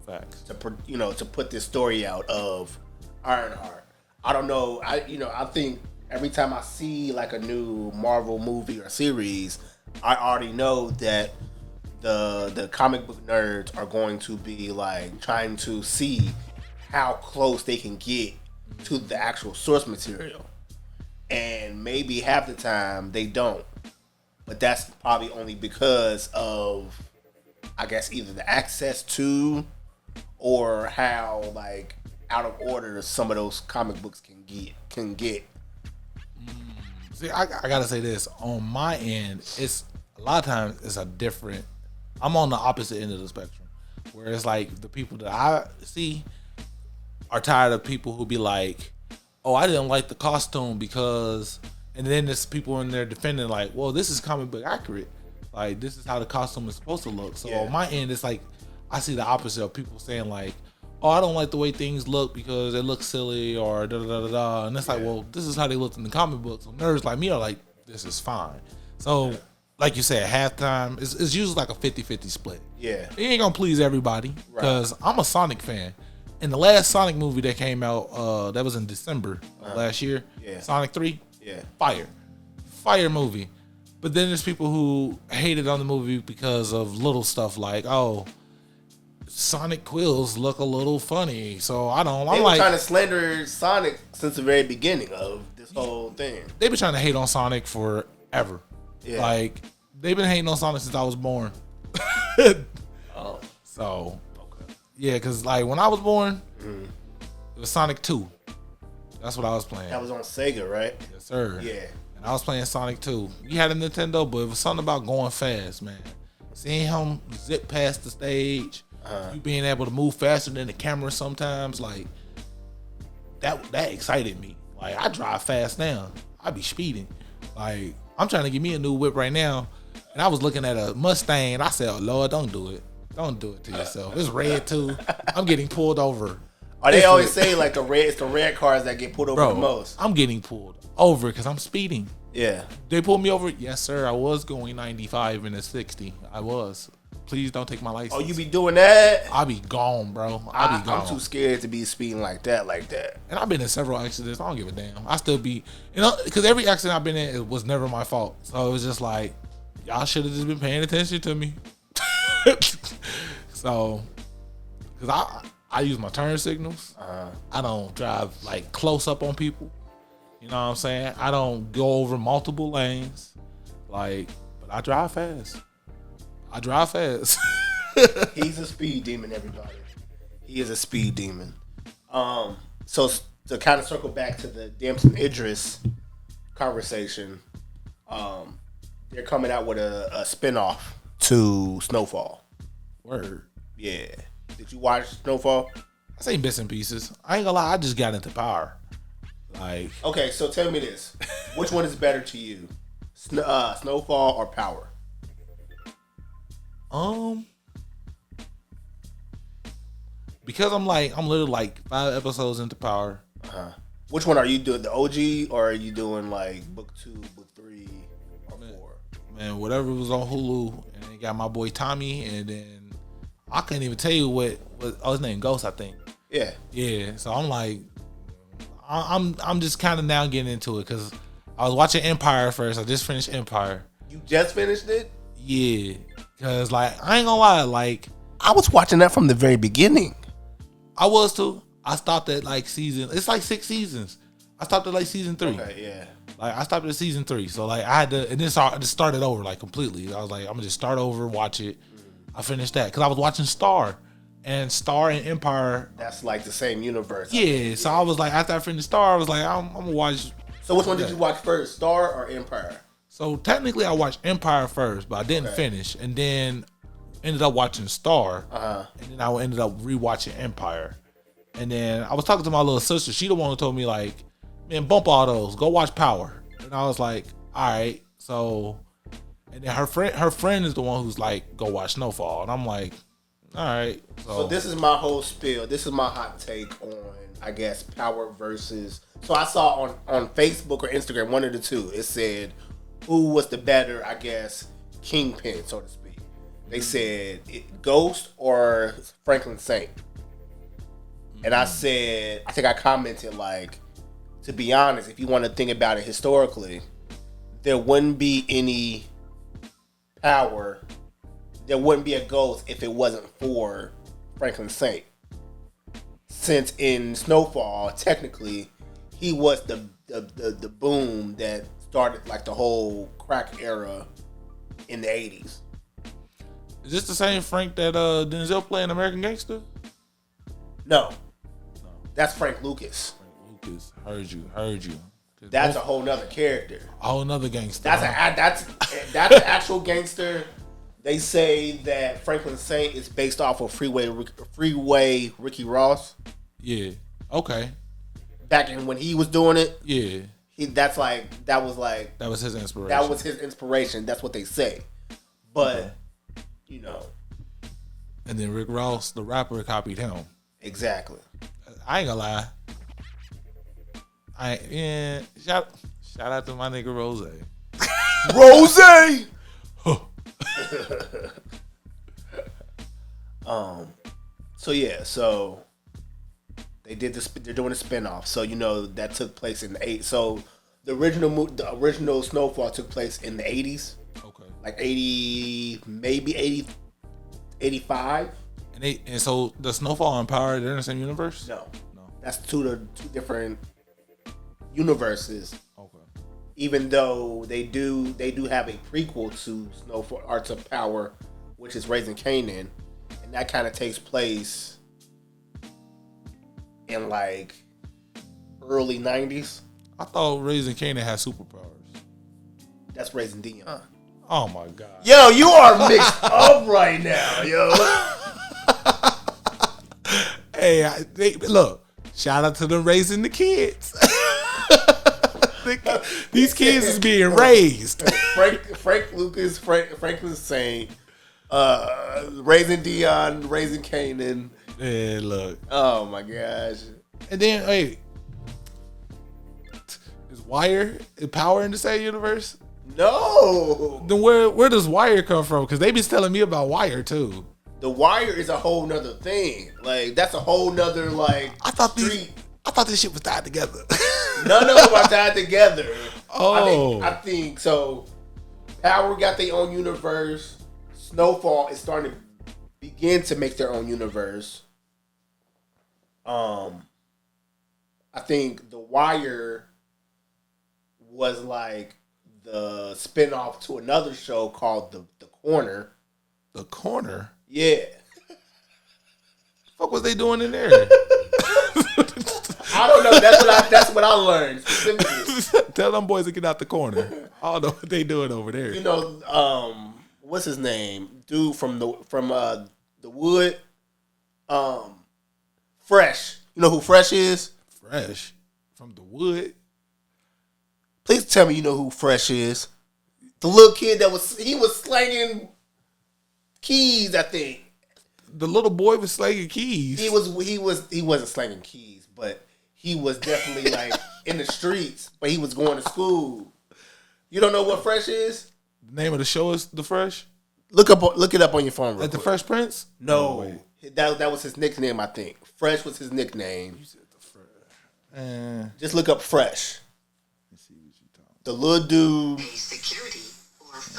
Facts. To put this story out of Ironheart. I don't know. I think every time I see like a new Marvel movie or series, I already know that the comic book nerds are going to be like trying to see how close they can get to the actual source material. And maybe half the time they don't. But that's probably only because of, I guess, either the access to or how like out of order some of those comic books can get. See, I gotta say this. On my end, it's a lot of times it's a different. I'm on the opposite end of the spectrum, where it's like the people that I see are tired of people who be like, "Oh, I didn't like the costume because," and then there's people in there defending like, "Well, this is comic book accurate. Like this is how the costume is supposed to look." So on my end, it's like I see the opposite of people saying like, "Oh, I don't like the way things look because it looks silly," or da da da da da. And it's like, well, this is how they looked in the comic books. So nerds like me are like, this is fine. So, like you said, halftime it's usually like a 50-50 split. Yeah, it ain't gonna please everybody because I'm a Sonic fan. And the last Sonic movie that came out, that was in December last year. Yeah. Sonic 3. Yeah. Fire movie. But then there's people who hated on the movie because of little stuff like, oh, Sonic quills look a little funny, so I don't. They were trying to slander Sonic since the very beginning of this whole thing. They've been trying to hate on Sonic forever. Yeah. Like they've been hating on Sonic since I was born. Oh, so okay. Yeah, because like when I was born, it was Sonic 2. That's what I was playing. That was on Sega, right? Yes, sir. Yeah. And I was playing Sonic 2. We had a Nintendo, but it was something about going fast, man. Seeing him zip past the stage. You being able to move faster than the camera sometimes, like that excited me. Like I drive fast now. I be speeding. Like I'm trying to get me a new whip right now. And I was looking at a Mustang and I said, oh Lord, don't do it. Don't do it to yourself. It's red too. I'm getting pulled over. They always say like it's the red cars that get pulled over the most. I'm getting pulled over because I'm speeding. Yeah. They pulled me over. Yes, sir. I was going 95 in a 60. I was. Please don't take my license. Oh, you be doing that? I be gone, bro. I be gone. I'm too scared to be speeding like that. And I've been in several accidents. I don't give a damn. I still be, because every accident I've been in, it was never my fault. So it was just like, y'all should have just been paying attention to me. So, because I use my turn signals. I don't drive like close up on people. You know what I'm saying? I don't go over multiple lanes. Like, but I drive fast. He's a speed demon, everybody. He is a speed demon. So to kind of circle back to the Damson Idris conversation, they're coming out with a spinoff to Snowfall. Word. Yeah. Did you watch Snowfall? I seen bits and pieces. I ain't gonna lie, I just got into Power. Like. Okay, so tell me this: which one is better to you, Snowfall or Power? because I'm literally like 5 episodes into Power. Which one are you doing? The OG, or are you doing like book 2, book 3, or 4? Man, whatever was on Hulu, and they got my boy Tommy, and then I couldn't even tell you what his name, Ghost, I think. Yeah. So I'm like, I'm just kind of now getting into it because I was watching Empire first. I just finished Empire. You just finished it? Yeah, because like I ain't gonna lie, like I was watching that from the very beginning. I was too. I stopped at like it's like 6 seasons. I stopped at like season 3. Okay, yeah. Like I stopped at season 3, so like I had to, and then I just started over like completely. I was like, I'm gonna just start over, watch it. I finished that because I was watching Star and Empire. That's like the same universe. Yeah, so I was like, after I finished Star, I was like, I'm gonna watch. So which one did you watch first, Star or Empire? So technically, I watched Empire first, but I didn't finish, and then ended up watching Star, and then I ended up rewatching Empire. And then I was talking to my little sister. She the one who told me like, man, bump all those. Go watch Power. And I was like, all right. So, and then her friend is the one who's like, go watch Snowfall. And I'm like, all right. So this is my whole spiel. This is my hot take on, I guess, Power versus. So I saw on Facebook or Instagram, one of the two. It said, who was the better, I guess, kingpin, so to speak. They said Ghost or Franklin Saint. And I said, I think I commented like, to be honest, if you want to think about it historically, there wouldn't be any Power, there wouldn't be a Ghost if it wasn't for Franklin Saint. Since in Snowfall, technically, he was the boom that started like the whole crack era in the 80s. Is this the same Frank that Denzel played in American Gangster? No. That's Frank Lucas. Frank Lucas, heard you. That's a whole nother character. A whole nother gangster. That's an actual gangster. They say that Franklin Saint is based off of Freeway Ricky Ross. Yeah. Okay. Back in when he was doing it. Yeah. That was his inspiration. That was his inspiration. That's what they say. But you know. And then Rick Ross, the rapper, copied him. Exactly. I ain't gonna lie. Shout out to my nigga Rose. Rose. So they did this. They're doing a spinoff. So that took place in the 80s. So the original Snowfall took place in the 80s. Okay. Like 80, maybe 80, 85. And so the Snowfall and Power, they're in the same universe? No. That's two different universes. Okay. Even though they do have a prequel to Snowfall or to Power, which is Raising Kanan, and that kind of takes place in like early 90s. I thought Raising Kanan had superpowers. That's Raising Dion. Oh my God. Yo, you are mixed up right now, yo. Hey, look, shout out to them raising the kids. These kids is being raised. Frank Lucas, Franklin Saint, Raising Dion, Raising Kanan. Yeah, look. Oh my gosh. And then, hey, is Power in the same universe? No. Then where does Wire come from? Because they been telling me about Wire too. The Wire is a whole nother thing. Like that's a whole nother I thought this shit was tied together. None of them are tied together. Oh. I think so. Power got their own universe. Snowfall is starting to begin to make their own universe. I think The Wire was like the spinoff to another show called The Corner. The Corner? Yeah. What was they doing in there? I don't know. That's what I learned specifically. Tell them boys to get out the corner. I don't know what they doing over there. What's his name? Dude from the Wood. Fresh. You know who Fresh is? Fresh from the Wood. Please tell me you know who Fresh is. The little kid he was slanging keys, I think. the little boy was slanging keys. He wasn't slanging keys, but he was definitely like in the streets. But he was going to school. You don't know what Fresh is? The name of the show is The Fresh. Look it up on your phone. Like The Fresh Prince? No, that was his nickname. I think Fresh was his nickname. You said The Fresh. Just look up Fresh. Let's see what you talking. The little dude.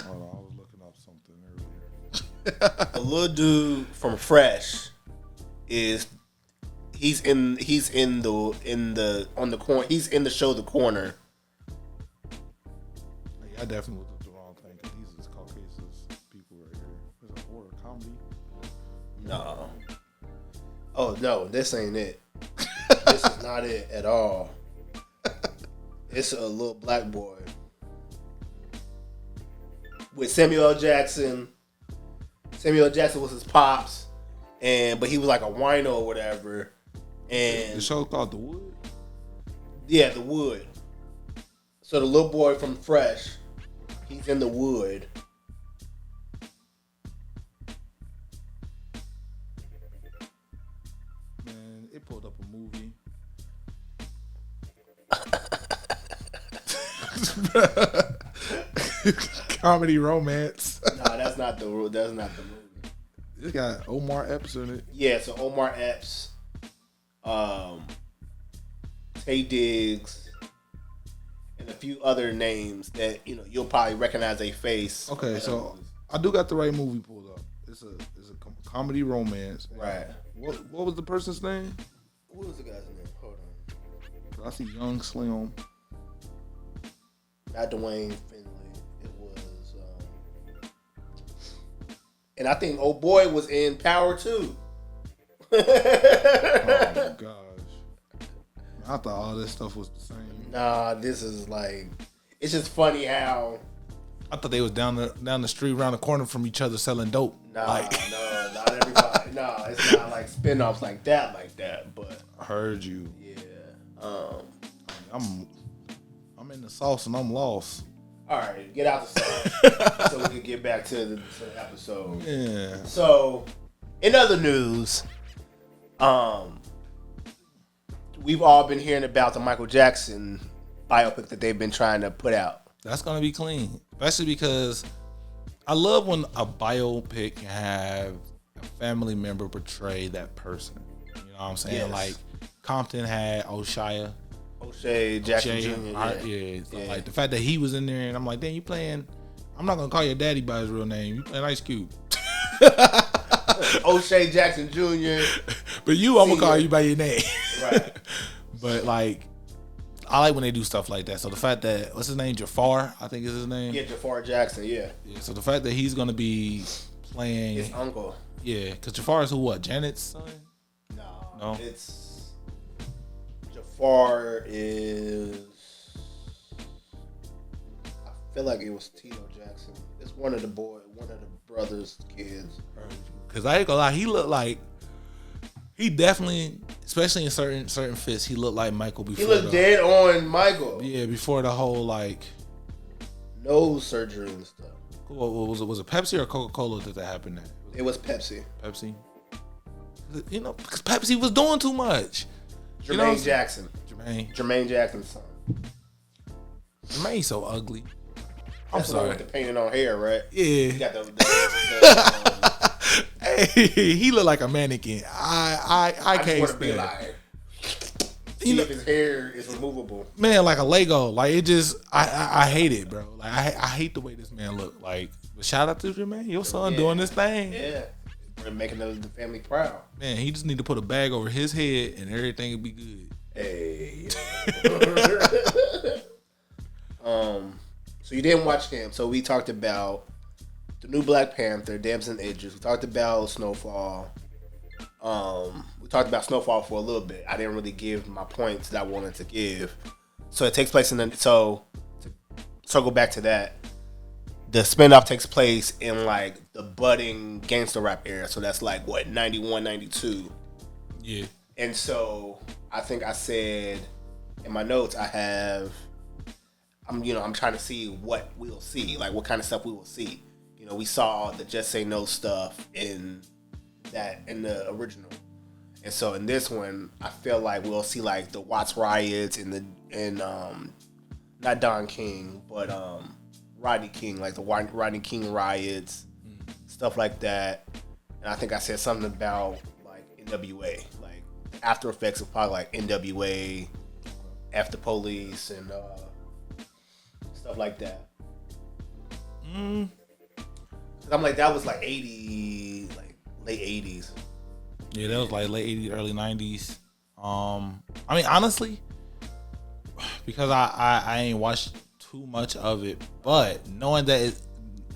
Hold on, I was looking up something earlier. The little dude from Fresh is he's in the on the corner. He's in the show The Corner. I definitely looked up the wrong thing because these are Caucasus people right here. There's a horror comedy. No. Oh no, this ain't it. This is not it at all. It's a little black boy with Samuel L. Jackson. Samuel L. Jackson was his pops, but he was like a wino or whatever. And the show called The Wood. Yeah, The Wood. So the little boy from Fresh, he's in The Wood. Man, it pulled up a movie. Comedy romance. No, that's not the movie. It got Omar Epps in it. Yeah, so Omar Epps, Tay Diggs, and a few other names that you'll probably recognize a face. Okay, so I do got the right movie pulled up. It's a comedy romance. Right. What was the person's name? What was the guy's name? Hold on. I see Young Slim. Not Dwayne Finley. It was, and I think old boy was in Power too. Oh my gosh! I thought all this stuff was the same. Nah, this is like, it's just funny how. I thought they was down the street, around the corner from each other, selling dope. Nah, no, not everybody. No, it's not like spinoffs like that. But I heard you. Yeah. I'm in the sauce and I'm lost. All right, get out the sauce so we can get back to the episode. Yeah. So, in other news, we've all been hearing about the Michael Jackson biopic that they've been trying to put out. That's gonna be clean, especially because I love when a biopic can have a family member portray that person. You know what I'm saying? Yes. Like Compton had O'Shea Jackson Jr. Yeah. Like the fact that he was in there, and I'm like, damn, you playing? I'm not gonna call your daddy by his real name. You playing Ice Cube. O'Shea Jackson Jr. But I'm gonna call you by your name. Right. But like, I like when they do stuff like that. So the fact that, what's his name, Jafar, I think is his name. Yeah, Jafar Jackson. Yeah. So the fact that he's gonna be playing his uncle. Yeah, because Jafar is who? What? Janet's son? No. Jafar is. I feel like it was Tito Jackson. It's one of the brothers' kids. Because I ain't gonna lie, he looked like, he definitely, especially in certain fits, he looked like Michael before. He looked dead on Michael. Yeah, before the whole like nose surgery and stuff. What was it? Was it Pepsi or Coca-Cola that happened at? It was Pepsi. Pepsi. Because Pepsi was doing too much. Jermaine Jackson. Jermaine Jackson's son. Jermaine's so ugly. I'm sorry. With the painted on hair, right? Yeah. He got hey, he looked like a mannequin. I can't stand it. See if his hair is removable. Man, like a Lego. Like it just, I hate it, bro. Like I hate the way this man look. Like, but shout out to Jermaine, your son doing this thing. Yeah. We're making the family proud. Man, he just need to put a bag over his head and everything will be good. Hey. So you didn't watch him. So we talked about the new Black Panther, Damson Idris. We talked about Snowfall. We talked about Snowfall for a little bit. I didn't really give my points that I wanted to give. So it takes place to circle back to that, the spinoff takes place in like the budding gangster rap era. So that's like what, 91, 92. Yeah. And so I think I said in my notes, I'm trying to see what we'll see, like what kind of stuff we will see. We saw the Just Say No stuff in that in the original. And so in this one, I feel like we'll see like the Watts riots and not Don King, but Rodney King, like the Rodney King riots, stuff like that. And I think I said something about like NWA, like after effects of probably like NWA, F the Police, and stuff like that. I'm like, that was like 80, like late 80s. Yeah, that was like late 80s, early 90s. I mean, honestly, because I ain't watched too much of it, but knowing that it's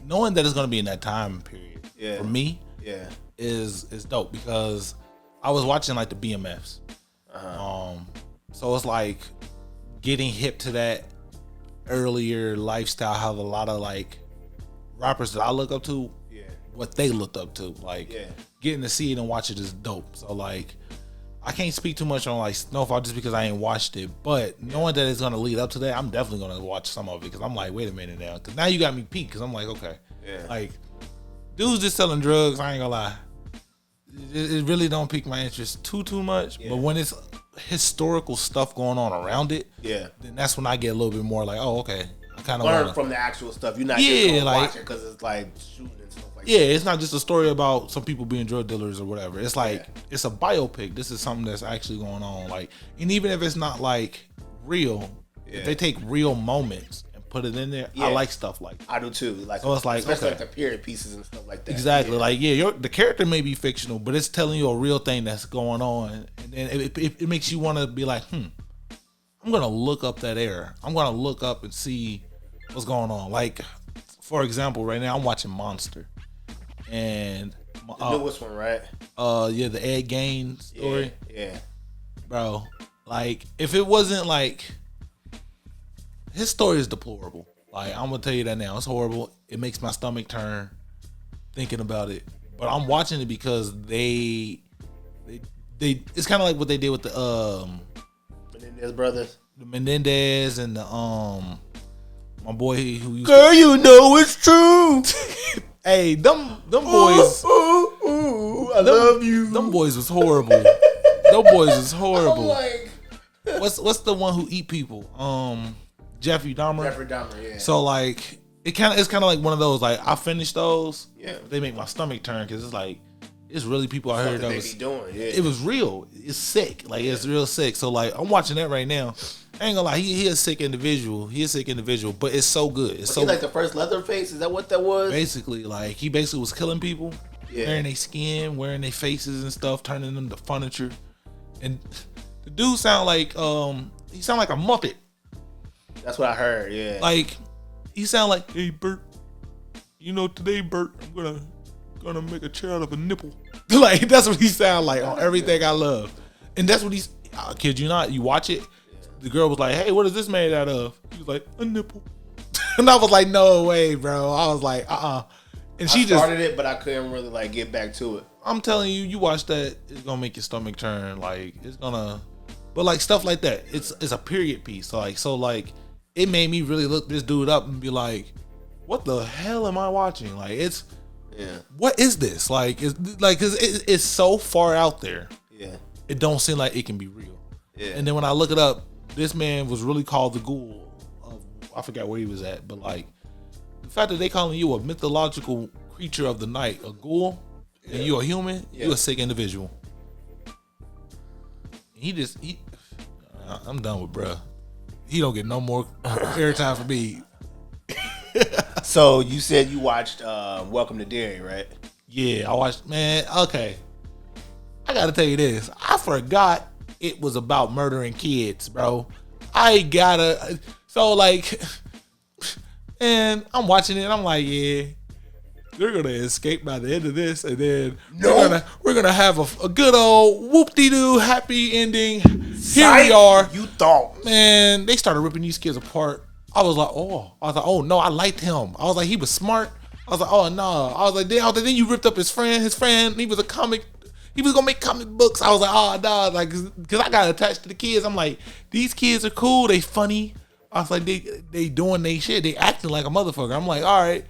gonna be in that time period for me, is dope, because I was watching like the BMFs. So it's like getting hip to that earlier lifestyle, how a lot of like rappers that I look up to, what they looked up to, like getting to see it and watch it is dope. So like, I can't speak too much on like Snowfall just because I ain't watched it, but knowing that it's gonna lead up to that, I'm definitely gonna watch some of it, because I'm like, wait a minute now, because now you got me peaked, because I'm like, okay, like dudes just selling drugs, I ain't gonna lie, it really don't pique my interest too much. But when it's historical stuff going on around it, then that's when I get a little bit more like, oh, okay, I kind of learn from the actual stuff. You're not just gonna watch it because it's like shooting and stuff like that. It's not just a story about some people being drug dealers or whatever. It's like it's a biopic. This is something that's actually going on. Like, and even if it's not like real, if they take real moments and put it in there, I like stuff like that. I do too. Like, so it's like, especially like the period pieces and stuff like that. Exactly. Like, the character may be fictional, but it's telling you a real thing that's going on, and then it makes you want to be like, I'm gonna look up that era. I'm gonna look up and see what's going on. Like, for example, right now I'm watching Monster, and the newest one, right? The Ed Gein story. Yeah. Bro, like, if it wasn't like, his story is deplorable. Like, I'm gonna tell you that now. It's horrible. It makes my stomach turn thinking about it. But I'm watching it because they it's kind of like what they did with the Menendez brothers. The Menendez and the my boy who used Girl, you know it's true. Hey, them boys. I love you. Them boys was horrible. Them boys was horrible. Like, what's the one who eat people? Jeffrey Dahmer. Jeffrey Dahmer, yeah. So like, it's kind of like one of those, like, I finished those. Yeah. They make my stomach turn, because it's like, it's really people out here that was doing. Yeah. It was real. It's sick. Like, it's real sick. So like, I'm watching that right now. I ain't gonna lie, he a sick individual. He a sick individual, but it's so good. It's so like the first Leatherface. Is that what that was? Basically, like, he basically was killing people, wearing their skin, wearing their faces and stuff, turning them to furniture. And the dude sound like he sound like a Muppet. That's what I heard. Yeah. Like, he sound like, hey Bert, you know, today Bert, I'm gonna make a chair out of a nipple. Like, that's what he sound like on Everything I Love. And that's what he's, I kid you not, you watch it, the girl was like, hey, what is this made out of? He was like, a nipple. And I was like, no way, bro. I was like, And she started it, but I couldn't really like get back to it. I'm telling you, you watch that, it's gonna make your stomach turn. Like, it's gonna, but like stuff like that, it's a period piece. So like it made me really look this dude up and be like, what the hell am I watching? Like, it's, what is this? Like, it's like, cause it's so far out there. Yeah. It don't seem like it can be real. Yeah. And then when I look it up, this man was really called the ghoul of, I forgot where he was at, but like, the fact that they calling you a mythological creature of the night, a ghoul, and you a human, you a sick individual. I'm done with bruh. He don't get no more airtime for me. So you said you watched Welcome to Derry, right? Yeah, I watched, man, okay. I gotta tell you this. I forgot it was about murdering kids, bro. So like, and I'm watching it and I'm like, yeah, they're gonna escape by the end of this, and then we're gonna have a good old whoop-de-doo happy ending. Here we are. You thought, man, they started ripping these kids apart. I was like, oh no, I liked him. I was like, he was smart. I was like, oh no. I was like, then you ripped up his friend. He was a comic. He was gonna make comic books. I was like, oh no, like, cause I got attached to the kids. I'm like, these kids are cool. They funny. I was like, they doing they shit. They acting like a motherfucker. I'm like, all right.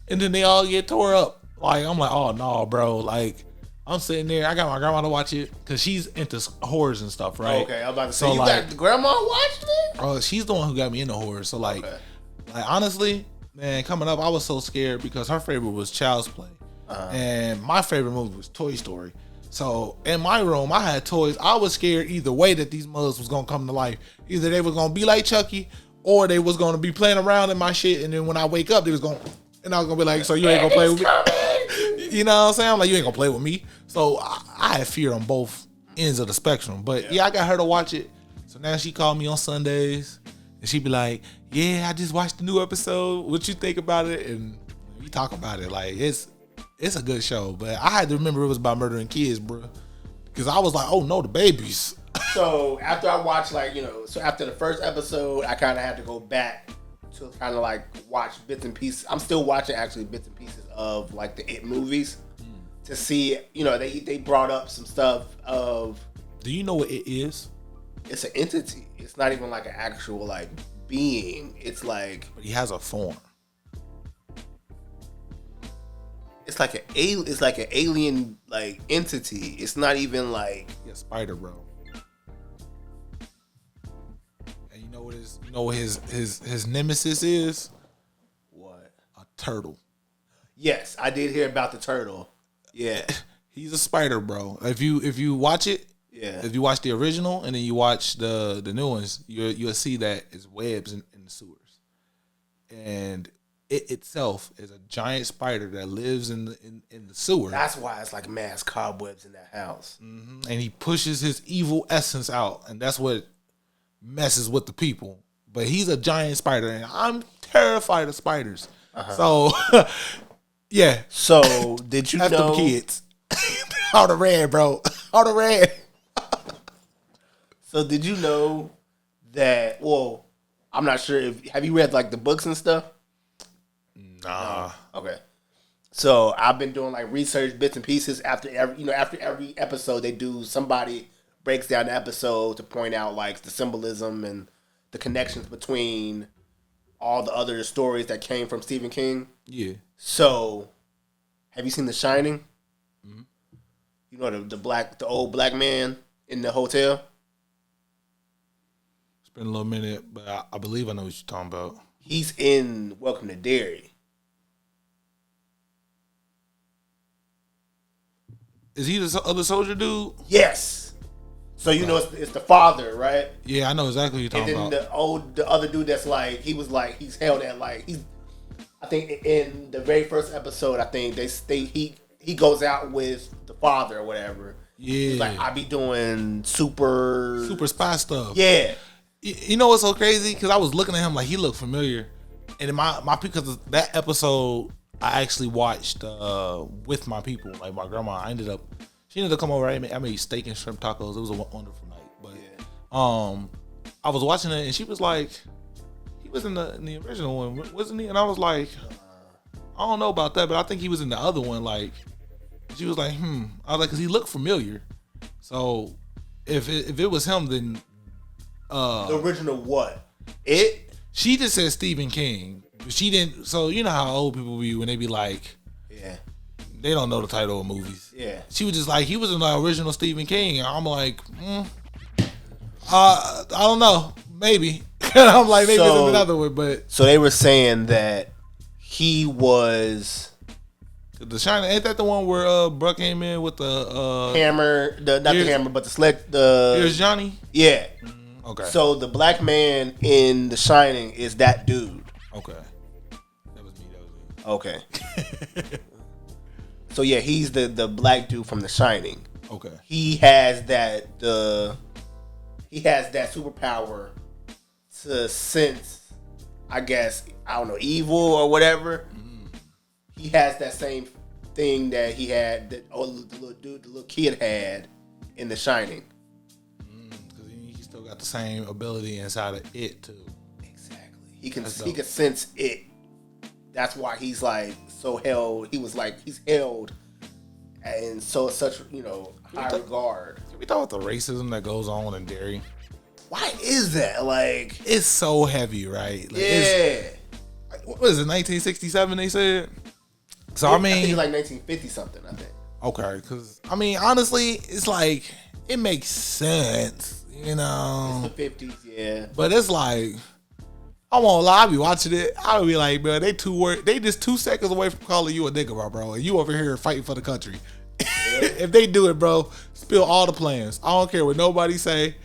And then they all get tore up. Like, I'm like, oh no, bro. Like, I'm sitting there. I got my grandma to watch it because she's into horrors and stuff, right? Okay, I'm about to say, so you got the grandma watching it? Oh, she's the one who got me into horror. So like honestly, man, coming up, I was so scared because her favorite was Child's Play, and my favorite movie was Toy Story. So in my room, I had toys. I was scared either way that these mothers was gonna come to life. Either they was gonna be like Chucky, or they was gonna be playing around in my shit, and then when I wake up, they was gonna, and I was gonna be like, so you ain't gonna play with me? You know what I'm saying? I'm like, you ain't gonna play with me. So I had fear on both ends of the spectrum. But yeah, I got her to watch it. So now she called me on Sundays and she be like, yeah, I just watched the new episode. What you think about it? And we talk about it. Like, it's a good show. But I had to remember it was about murdering kids, bro. Because I was like, oh no, the babies. So after I watched, like, so after the first episode, I kind of had to go back to kind of like watch bits and pieces. I'm still watching actually bits and pieces of like the It movies to see, they brought up some stuff of. Do you know what it is? It's an entity. It's not even like an actual like being. It's like. But he has a form. It's like an alien like entity. It's not even like. Yeah, spider, bro. You know what his nemesis is? What? A turtle. Yes, I did hear about the turtle. Yeah. He's a spider, bro. If you watch it, if you watch the original and then you watch the new ones, you'll see that it's webs in the sewers. And it itself is a giant spider that lives in the sewer. That's why it's like mass cobwebs in that house. Mm-hmm. And he pushes his evil essence out, and that's what messes with the people. But he's a giant spider, and I'm terrified of spiders. So, yeah. So, did you know? Them kids. All the red, bro. All the red. So, did you know that, well, I'm not sure have you read like the books and stuff? Nah. No. Okay. So, I've been doing like research bits and pieces after every episode somebody breaks down the episode to point out like the symbolism and the connections between all the other stories that came from Stephen King. Yeah. So, have you seen The Shining? Mm-hmm. You know the old black man in the hotel? It's been a little minute, but I believe I know what you're talking about. He's in Welcome to Derry. Is he the other soldier dude? Yes. So you know it's the father, right? Yeah, I know exactly what you're talking about. And then the other dude that's like he's held at like I think in the very first episode I think he goes out with the father or whatever. Yeah. He's like, I be doing super spy stuff. Yeah. You know what's so crazy? Because I was looking at him like he looked familiar, and in my because of that episode I actually watched with my people, like my grandma. She ended up coming over. I made steak and shrimp tacos. It was a wonderful night. But I was watching it and she was like, he was in the original one, wasn't he? And I was like, I don't know about that, but I think he was in the other one. Like, she was like, I was like, because he looked familiar. So if it was him, then the original what? It? She just said Stephen King. She didn't. So you know how old people be when they be like, yeah. They don't know the title of movies. Yeah. She was just like, he was in the original Stephen King. And I'm like, I don't know. Maybe. I'm like, maybe it's another one, but. So they were saying that he was. The Shining, ain't that the one where Bruck came in with the hammer, not the hammer, but the sled. Here's Johnny? Yeah. Okay. So the black man in The Shining is that dude. Okay. That was me. Okay. So yeah, he's the black dude from The Shining. Okay. He has that superpower to sense, I guess, I don't know, evil or whatever. He has that same thing that he had that the little kid had in The Shining. Because he still got the same ability inside of it too. Exactly. He can sense it. That's why he's like so held. He's held in such high regard. Can we talk about the racism that goes on in Derry? Why is that? Like, it's so heavy, right? Like, yeah. What is it? 1967? They said. So yeah, I mean, I think it's like 1950 something. I think. Okay, because I mean, honestly, it's like it makes sense, you know. It's the 50s, yeah. But it's like I won't lie, I be watching it. I would be like, bro, they just 2 seconds away from calling you a nigga, bro, and you over here fighting for the country. If they do it, bro, spill all the plans. I don't care what nobody say.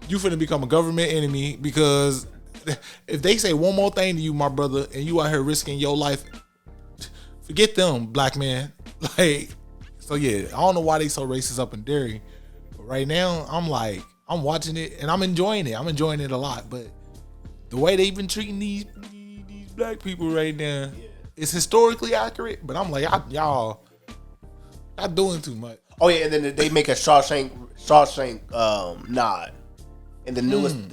You finna become a government enemy because if they say one more thing to you, my brother, and you out here risking your life, forget them, black man. Like, so yeah, I don't know why they so racist up in Derry, but right now I'm watching it and I'm enjoying it. I'm enjoying it a lot, but the way they've been treating these black people right now, it's historically accurate. But I'm like, y'all doing too much. Oh yeah, and then they make a Shawshank nod in the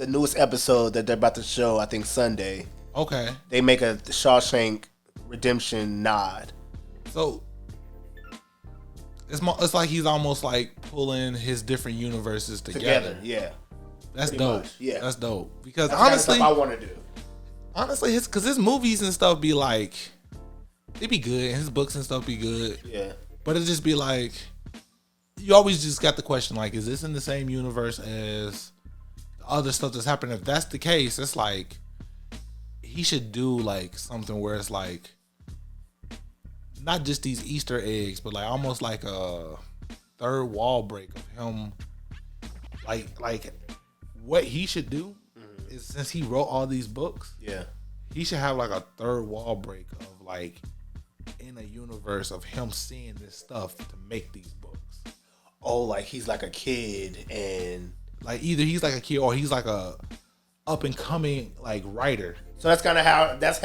newest episode that they're about to show. I think Sunday. Okay. They make a Shawshank Redemption nod. So it's like he's almost like pulling his different universes together. Yeah. That's Pretty dope. much, yeah. That's dope. Because That's honestly, the kind of stuff I want to do. Honestly, his movies and stuff be like, they be good, and his books and stuff be good. Yeah. But it just be like, you always just got the question like, is this in the same universe as the other stuff that's happening? If that's the case, it's like he should do like something where it's like not just these Easter eggs, but like almost like a third wall break of him. Like what he should do is, since he wrote all these books, he should have like a third wall break of like in a universe of him seeing this stuff to make these books. Oh, like he's like a kid, and like either he's like a kid or he's like a up and coming like writer. So that's kind of that's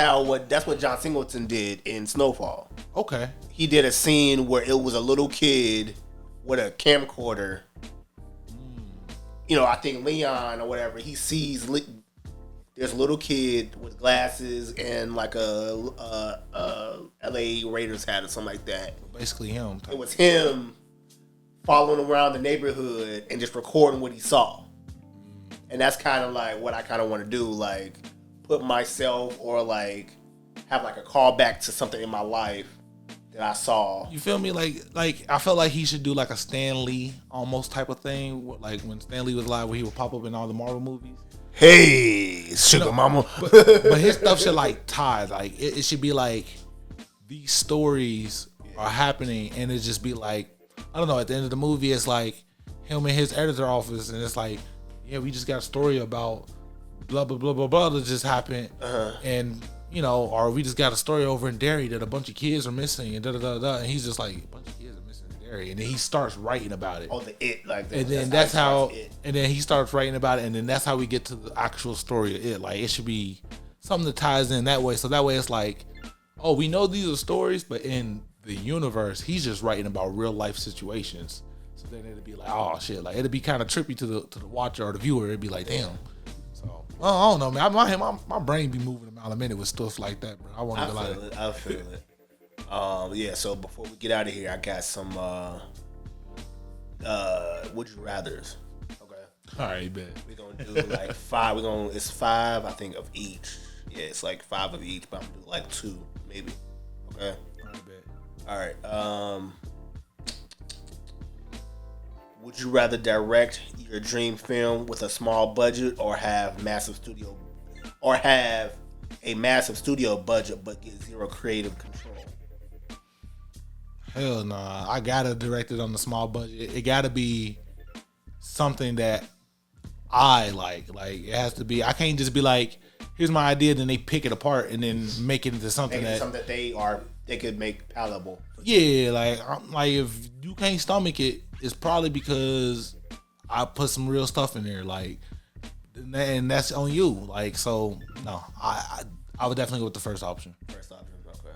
what John Singleton did in Snowfall. Okay. He did a scene where it was a little kid with a camcorder. You know, I think Leon or whatever, he sees there's a little kid with glasses and like a LA Raiders hat or something like that. Basically him. It was him following around the neighborhood and just recording what he saw. And that's kind of like what I kind of want to do, like put myself or like have like a callback to something in my life that I saw. You feel me? Like I felt like he should do like a Stan Lee almost type of thing, like when Stan Lee was alive, where he would pop up in all the Marvel movies. Hey, sugar mama. But his stuff should like tie. Like it should be like these stories are happening, and it just be like, I don't know. At the end of the movie, it's like him in his editor office, and it's like, yeah, we just got a story about blah blah blah blah blah that just happened, and you know, or we just got a story over in Derry that a bunch of kids are missing, and da da da da. And he's just like, a bunch of kids are missing in Derry, and then he starts writing about it. Oh, like that. And then that's how, and then he starts writing about it, and then that's how we get to the actual story of it. Like it should be something that ties in that way. So that way it's like, oh, we know these are stories, but in the universe, he's just writing about real life situations. So then it'd be like, oh shit, like it'd be kind of trippy to the watcher or the viewer. It'd be like, damn. So I don't know, man. My brain be moving a mile a minute with stuff like that, bro. I feel it. Yeah. So before we get out of here, I got some would you rather's. Okay. All right, bet. We're gonna do like 5. It's 5, I think, of each. Yeah, it's like 5 of each, but I'm gonna do like 2, maybe. Okay. All right, bet. All right. Would you rather direct your dream film with a small budget, or have a massive studio budget but get zero creative control? Hell nah. I gotta direct it on the small budget. It gotta be something that I like. Like it has to be. I can't just be like, here's my idea, then they pick it apart and then make it into something that they could make palatable. Yeah, like if you can't stomach it, it's probably because I put some real stuff in there. Like, and that's on you. Like, so no, I would definitely go with the first option. First option, okay.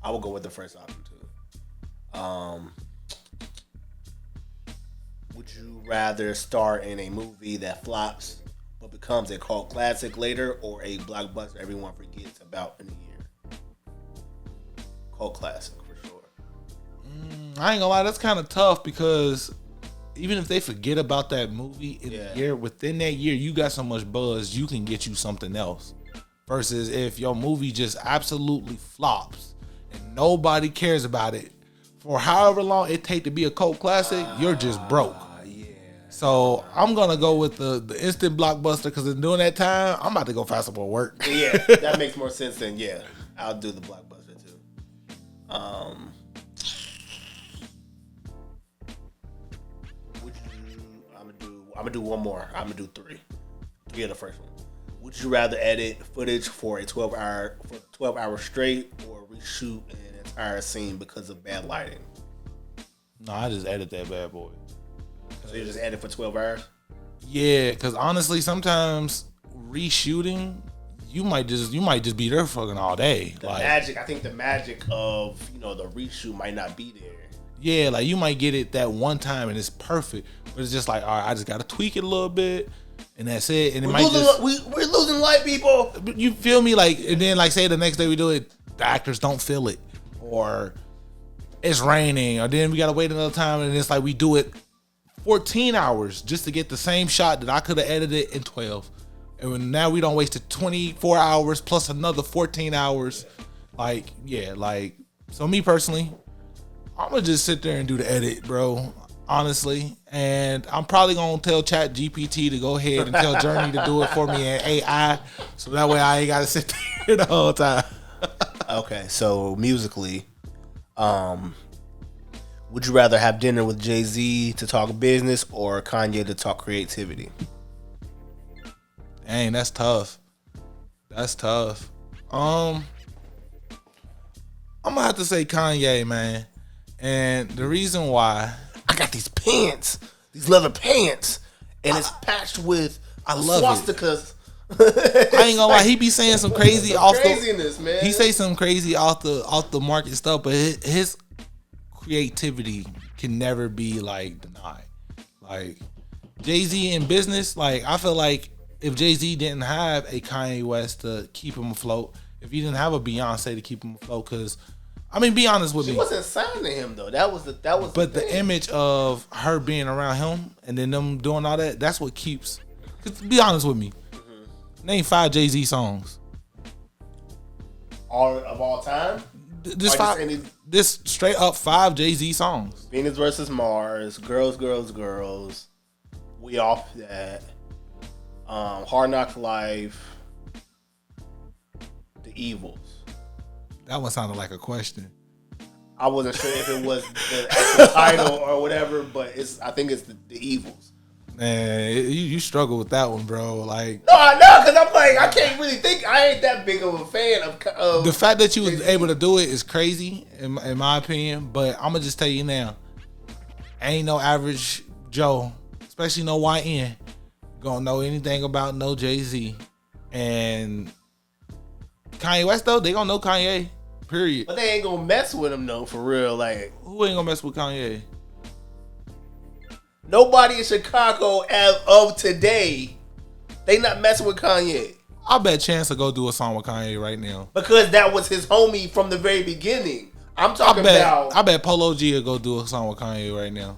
I will go with the first option too. Would you rather star in a movie that flops but becomes a cult classic later, or a blockbuster everyone forgets about in a year? Cult classic for sure. I ain't gonna lie, that's kind of tough because even if they forget about that movie in a year, within that year, you got so much buzz, you can get you something else. Versus if your movie just absolutely flops and nobody cares about it for however long it take to be a cult classic, you're just broke. Yeah. So I'm gonna go with the instant blockbuster because in doing that time, I'm about to go find some more work. Yeah, that makes more sense than I'll do the blockbuster too. I'm gonna do one more. I'm gonna do three. Three of the first one. Would you rather edit footage for 12 hours straight or reshoot an entire scene because of bad lighting? No, I just edit that bad boy. So you just edit for 12 hours? Yeah, because honestly, sometimes reshooting, you might just be there fucking all day. I think the magic of the reshoot might not be there. Yeah, like you might get it that one time and it's perfect, but it's just like, all right, I just gotta tweak it a little bit, and that's it. And we're losing light, people. You feel me? Like, and then like say the next day we do it, the actors don't feel it, or it's raining, or then we gotta wait another time, and it's like we do it 14 hours just to get the same shot that I could have edited in 12, and now we don't wasted 24 hours plus another 14 hours. So me personally, I'm gonna just sit there and do the edit, bro. Honestly, and I'm probably gonna tell Chat GPT to go ahead and tell Journey to do it for me in AI, so that way I ain't gotta sit there the whole time. Okay, so musically, would you rather have dinner with Jay-Z to talk business or Kanye to talk creativity? Dang, that's tough. That's tough. I'm gonna have to say Kanye, man. And the reason why, I got these pants, these leather pants, and it's patched with swastikas. I ain't gonna lie, he be saying some crazy craziness, man. He say some crazy off the market stuff, but his creativity can never be like denied. Like Jay-Z in business, like I feel like if Jay-Z didn't have a Kanye West to keep him afloat, if he didn't have a Beyonce to keep him afloat, because I mean, be honest with me. She wasn't signed to him though. That was. But the image of her being around him and then them doing all that, that's what keeps. Cause be honest with me. Mm-hmm. Name 5 Jay-Z songs. All time. This straight up 5 Jay-Z songs. Venus versus Mars, Girls, Girls, Girls. We Off That. Hard Knock Life. The Evils. That one sounded like a question. I wasn't sure if it was the actual title or whatever, but I think it's the Evils. Man, you struggle with that one, bro. Like, no, I know, because I'm like, I can't really think. I ain't that big of a fan of the fact that you was able to do it is crazy, in my opinion. But I'm gonna just tell you now, ain't no average Joe, especially no YN, gonna know anything about no Jay-Z. And Kanye West though, they gonna know Kanye. Period. But they ain't gonna mess with him though, for real. Like, who ain't gonna mess with Kanye? Nobody in Chicago as of today. They not messing with Kanye. I bet Chance will go do a song with Kanye right now. Because that was his homie from the very beginning. I'm talking about. I bet Polo G will go do a song with Kanye right now.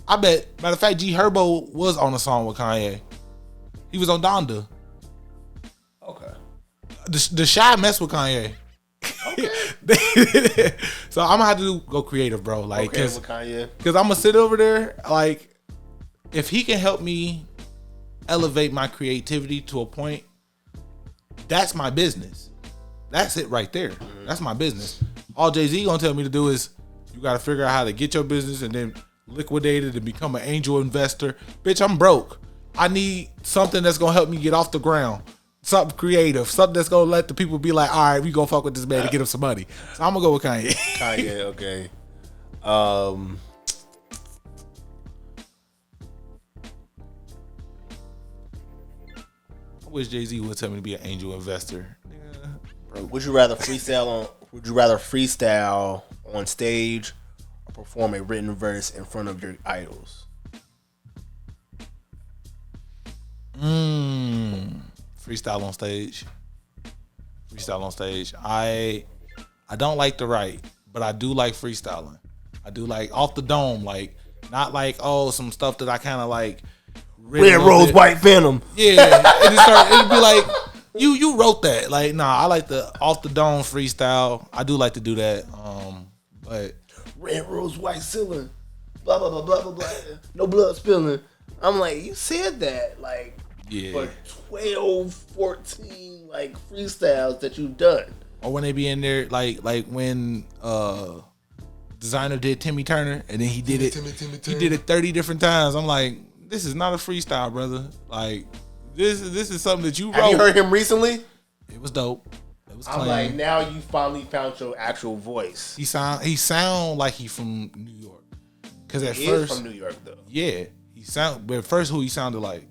I bet. Matter of fact, G Herbo was on a song with Kanye. He was on Donda. Okay. The Shy mess with Kanye. Okay. So I'm gonna have to go creative, bro. Like, okay, with Kanye. Because I'm gonna sit over there. Like, if he can help me elevate my creativity to a point, that's my business. That's it right there. Mm-hmm. That's my business. All Jay-Z gonna tell me to do is you gotta figure out how to get your business and then liquidate it and become an angel investor. Bitch, I'm broke. I need something that's gonna help me get off the ground. Something creative. Something that's gonna let the people be like, all right, we gonna fuck with this man to get him some money. So I'm gonna go with Kanye. Kanye, okay. I wish Jay-Z would tell me to be an angel investor. Yeah. Would you rather freestyle on stage or perform a written verse in front of your idols? Freestyle on stage. Freestyle on stage. I don't like to write, but I do like freestyling. I do like off the dome, like not like some stuff that I kind of like. Red Rose, White Venom. Yeah, it'd be like you wrote that. Like, nah, I like the off the dome freestyle. I do like to do that. But red rose, white ceiling, blah blah blah blah blah blah. No blood spilling. I'm like, you said that like for 12, 14 like freestyles that you've done. Or when they be in there, like when Designer did Timmy Turner, and then he did it. He did it 30 different times. I'm like, this is not a freestyle, brother. Like this is something that you wrote. Have you heard him recently? It was dope. It was clean. I'm like, now you finally found your actual voice. He sound like he from New York. Cause at He first is from New York though. Yeah, but at first who he sounded like?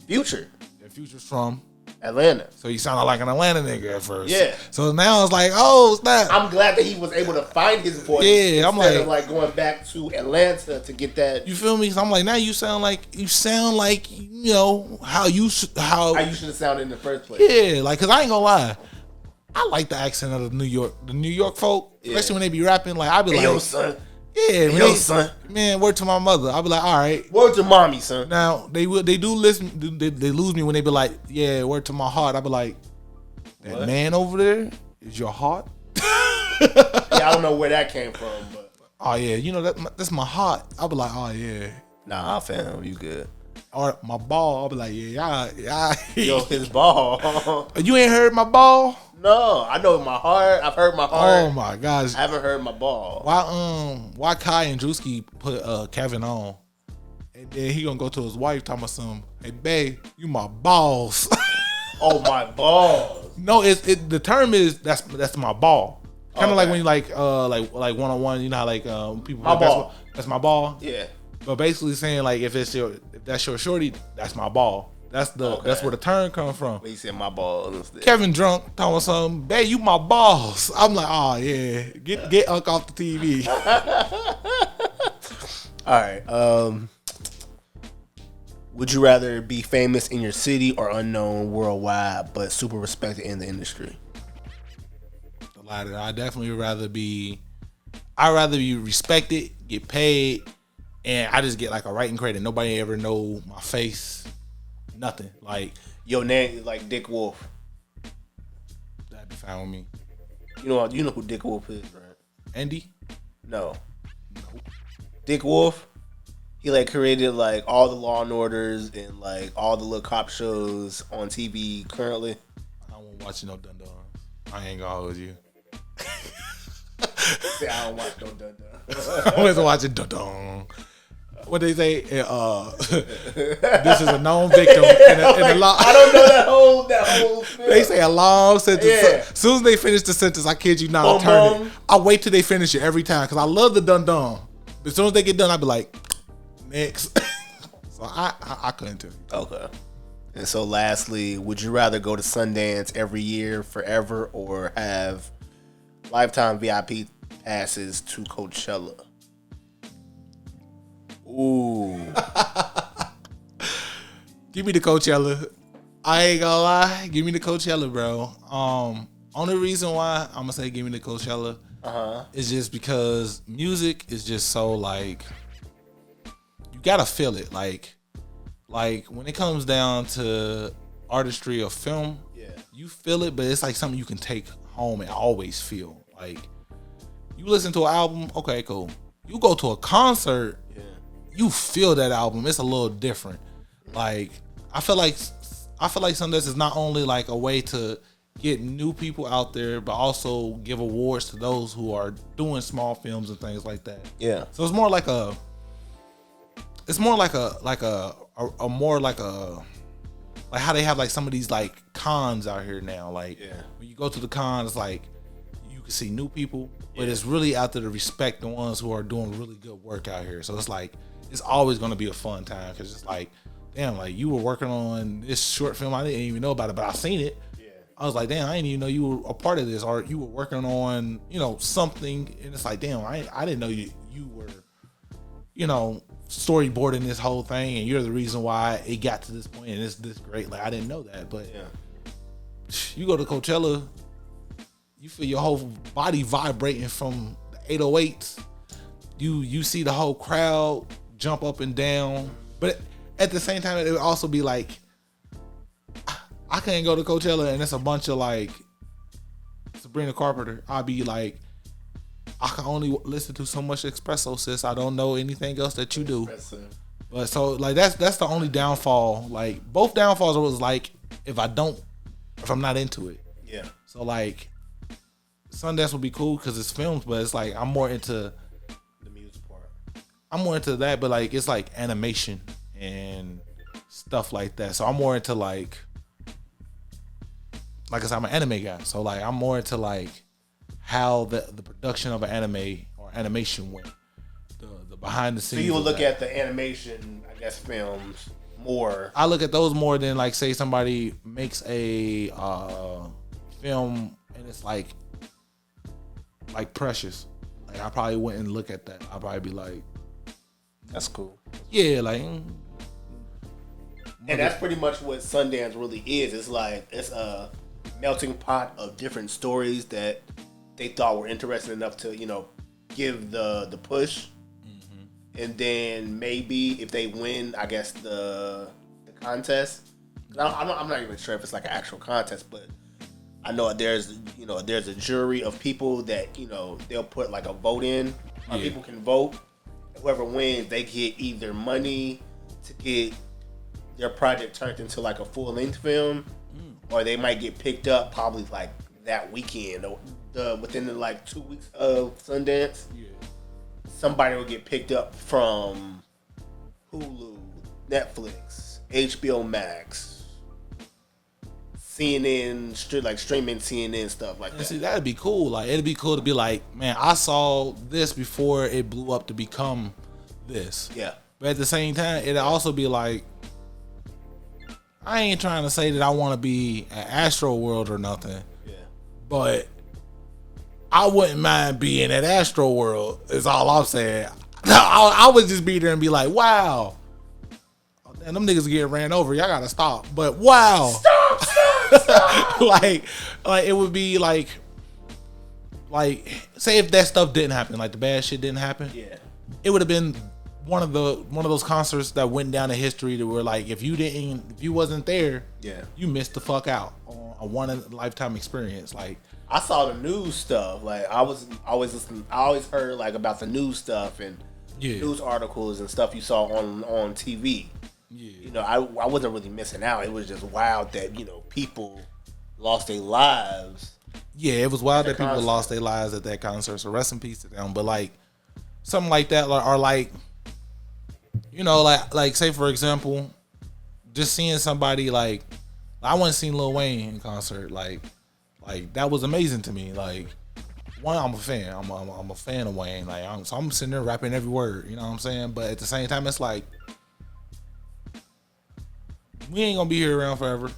Future. Yeah, Future's from Atlanta. So he sounded like an Atlanta nigga at first. Yeah. So now it's like, oh snap. I'm glad that he was able to find his voice. Yeah, I'm instead of like going back to Atlanta to get that. You feel me? So I'm like, now you sound like you know how you should have sounded in the first place. Yeah, like cause I ain't gonna lie, I like the accent of the New York folk, especially when they be rapping. Like I be like, yo son. Yeah, yo son. Man, word to my mother. I'll be like, all right. Word to mommy, son. Now they do listen. They lose me when they be like, yeah, word to my heart. I be like, that man over there is your heart. Yeah, I don't know where that came from, but oh yeah, you know that's my heart. I'll be like, oh yeah. Nah, fam, you good. Or my ball. I'll be like, yeah. Yo, his ball. You ain't heard my ball? No, I know my heart. I've heard my heart. Oh my gosh, I haven't heard my ball. Why Kai and Drewski put Kevin on, and then he gonna go to his wife talking about some, hey babe, you my balls. Oh my balls. No, the term is that's my ball. Kind of like when you like one-on-one, you know how like people my ball. That's my ball. Yeah. But basically saying like if that's your shorty, that's my ball. That's where the term comes from. But he said my balls instead. Kevin drunk talking about something, babe, you my balls. I'm like, oh yeah, get Unc off the TV. All right. Would you rather be famous in your city or unknown worldwide, but super respected in the industry? The latter. I'd rather be respected, get paid, and I just get like a writing credit. Nobody ever know my face. Nothing. Like your name is like Dick Wolf. That'd be fine with me. You know who Dick Wolf is, right? Andy? No. Dick Wolf. He like created like all the Law and Orders and like all the little cop shows on TV currently. I won't watch no Dun Duns. I ain't gonna hold you. Say I don't watch no Dun Duns. I wasn't watching Dun Dun. What they say? This is a known victim. In a long, I don't know that whole film. They say a long sentence. Yeah. As soon as they finish the sentence, I kid you not, I'll turn it. I wait till they finish it every time because I love the Dun Dun. As soon as they get done, I'll be like, next. So I couldn't tell you. Okay. And so lastly, would you rather go to Sundance every year forever or have lifetime VIP passes to Coachella? Ooh. Give me the Coachella. I ain't gonna lie. Give me the Coachella, bro. Only reason why I'm gonna say give me the Coachella is just because music is just so like you gotta feel it. Like when it comes down to artistry of film, you feel it, but it's like something you can take home and always feel. Like you listen to an album, okay, cool. You go to a concert, you feel that album. It's a little different. Like I feel like Sundance is not only like a way to get new people out there, but also give awards to those who are doing small films and things like that. Yeah. So it's more like how they have like some of these like cons out here now. Like when you go to the cons, it's like you can see new people, but it's really out there to respect the ones who are doing really good work out here. So it's like it's always going to be a fun time because it's like, damn, like you were working on this short film. I didn't even know about it, but I seen it. Yeah. I was like, damn, I didn't even know you were a part of this, or you were working on, something. And it's like, damn, I didn't know you were, storyboarding this whole thing, and you're the reason why it got to this point, and it's this great. Like I didn't know that, but you go to Coachella, you feel your whole body vibrating from the 808s. You see the whole crowd jump up and down, but at the same time, it would also be like, I can't go to Coachella and it's a bunch of like Sabrina Carpenter. I'll I can only listen to so much espresso, sis. I don't know anything else that you do. But so like that's the only downfall. Like both downfalls was like if I'm not into it. Yeah. So like Sundance would be cool because it's films, but it's like I'm more into the music part. I'm more into that, but like it's like animation and stuff like that. So I'm more into like I said, I'm an anime guy. So like I'm more into like how the production of an anime or animation went. The behind the scenes. So you will look at the animation, I guess, films more. I look at those more than like say somebody makes a film and it's like Precious. Like I probably wouldn't look at that. I'd probably be like, that's cool. Yeah, like. And that's pretty much what Sundance really is. It's like it's a melting pot of different stories that they thought were interesting enough to, give the push. Mm-hmm. And then maybe if they win, I guess the contest. I'm not even sure if it's like an actual contest, but I know there's a jury of people that they'll put like a vote in. Or people can vote. Whoever wins, they get either money to get their project turned into like a full length film, or they might get picked up probably like that weekend or within the like 2 weeks of Sundance. Yeah. Somebody will get picked up from Hulu, Netflix, HBO Max, CNN, streaming CNN stuff like that. See, that'd be cool. Like it'd be cool to be like, man, I saw this before it blew up to become this. Yeah. But at the same time, it'd also be like, I ain't trying to say that I want to be an Astro World or nothing. Yeah. But I wouldn't mind being at Astro World. Is all I'm saying. I would just be there and be like, wow. And them niggas get ran over. Y'all gotta stop. But wow. Stop. like it would be like say if that stuff didn't happen, like the bad shit didn't happen. Yeah. It would have been one of those concerts that went down in history that were like if you wasn't there, you missed the fuck out on a one in a lifetime experience. Like I saw the news stuff. Like I was always listening. I always heard like about the news stuff and news articles and stuff you saw on TV. Yeah. I wasn't really missing out. It was just wild that people lost their lives. Yeah, it was wild that people lost their lives at that concert. So rest in peace to them. But like something like that, or like. Like say for example, just seeing somebody like I went and seen Lil Wayne in concert, like that was amazing to me. Like one, I'm a fan. I'm a fan of Wayne. Like I'm sitting there rapping every word. You know what I'm saying? But at the same time, it's like we ain't gonna be here around forever.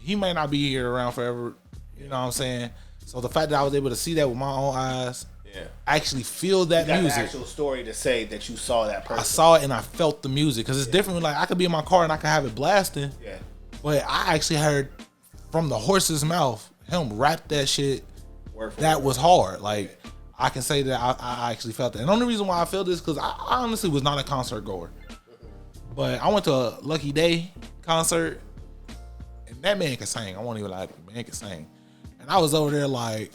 He may not be here around forever. You know what I'm saying? So the fact that I was able to see that with my own eyes. Yeah. Actually feel that you got music. An actual story to say that you saw that person. I saw it and I felt the music because it's different. Like I could be in my car and I could have it blasting. Yeah. But I actually heard from the horse's mouth him rap that shit. That was hard. Like I can say that I actually felt that. And the only reason why I feel this because I honestly was not a concert goer. But I went to a Lucky Day concert and that man can sing. I won't even lie to you. Man can sing. And I was over there like.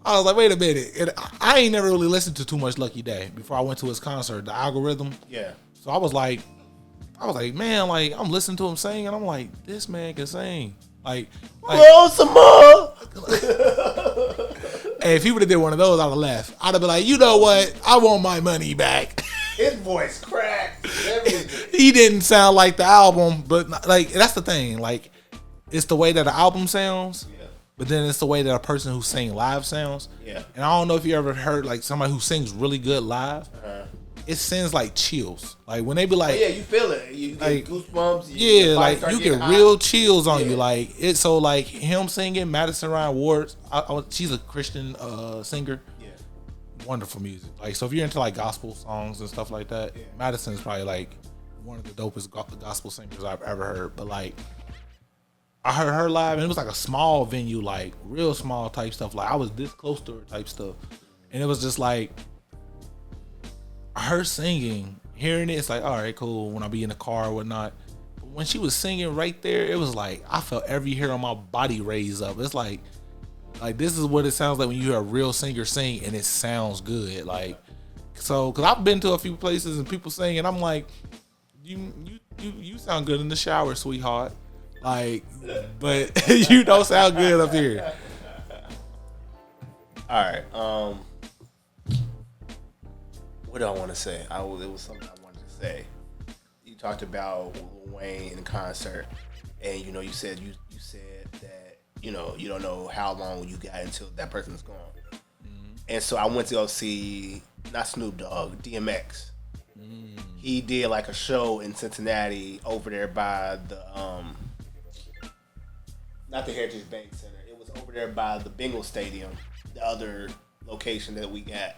I was like, wait a minute. And I ain't never really listened to too much Lucky Day before I went to his concert, the algorithm. Yeah. So I was like, man, like I'm listening to him sing, and I'm like, this man can sing. Like some more. Hey, if he would have did one of those, I'd have left. I'd have been like, you know what? I want my money back. His voice cracked. Everything. He didn't sound like the album, but like that's the thing. Like it's the way that the album sounds. Yeah. But then it's the way that a person who sings live sounds. Yeah. And I don't know if you ever heard like somebody who sings really good live. Uh-huh. It sends like chills. Like when they be like, oh, yeah, you feel it. You get like, goosebumps. Yeah, like you get real chills on you. Like it's so like him singing Madison Ryan Ward. She's a Christian singer. Yeah. Wonderful music. Like so, if you're into like gospel songs and stuff like that, Madison is probably like one of the dopest gospel singers I've ever heard. But like. I heard her live, and it was like a small venue, like real small type stuff. Like I was this close to her type stuff, and it was just like her singing, hearing it. It's like, all right, cool. When I be in the car or whatnot, but when she was singing right there, it was like I felt every hair on my body raise up. It's like Like, this is what it sounds like when you hear a real singer sing and it sounds good. Like, so, because I've been to a few places and people sing, and I'm like, you sound good in the shower, sweetheart. Like, but you don't sound good up here. All right. What do I want to say? It was something I wanted to say. You talked about Lil Wayne in concert, and you said that you don't know how long you got until that person's gone. Mm-hmm. And so I went to go see not Snoop Dogg, DMX. Mm. He did like a show in Cincinnati over there by the not the Heritage Bank Center. It was over there by the Bengals Stadium, the other location that we got.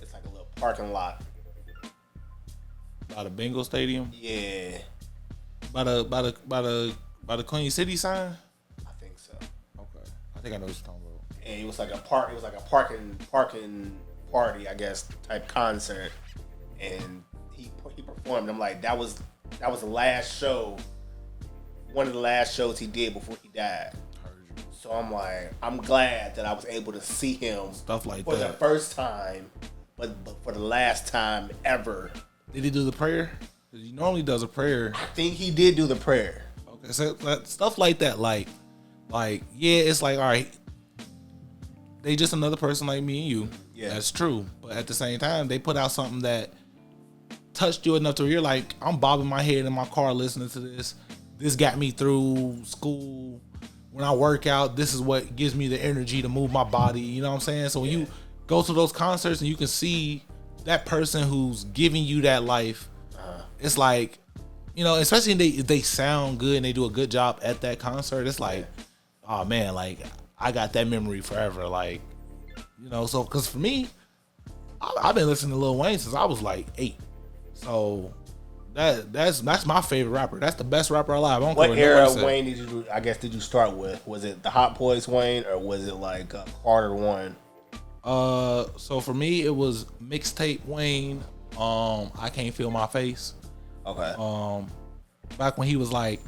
It's like a little parking lot. By the Bengals Stadium? Yeah. By the Queen City sign? I think so. Okay. I think I know what you're talking about. And it was like a parking party, I guess, type concert. And he performed. I'm like, that was the last show. One of the last shows he did before he died. So I'm like, I'm glad that I was able to see him stuff like for that the first time, but for the last time ever. Did he do the prayer? He normally does a prayer. I think he did do the prayer. Okay, so stuff like that, like yeah, it's like, all right, they just another person like me and you. Yeah, that's true. But at the same time, they put out something that touched you enough to where you're like, I'm bobbing my head in my car listening to this. This got me through school. When I work out, this is what gives me the energy to move my body. You know what I'm saying? So when you go to those concerts and you can see that person who's giving you that life, it's like, especially if they sound good and they do a good job at that concert, it's like, oh man, like I got that memory forever. Like, so because for me, I've been listening to Lil Wayne since I was like 8. So that's my favorite rapper. That's the best rapper alive. What era of Wayne did you start with? Was it the Hot Boys Wayne, or was it like Carter 1? So for me, it was mixtape Wayne. I Can't Feel My Face. Okay. Back when he was like,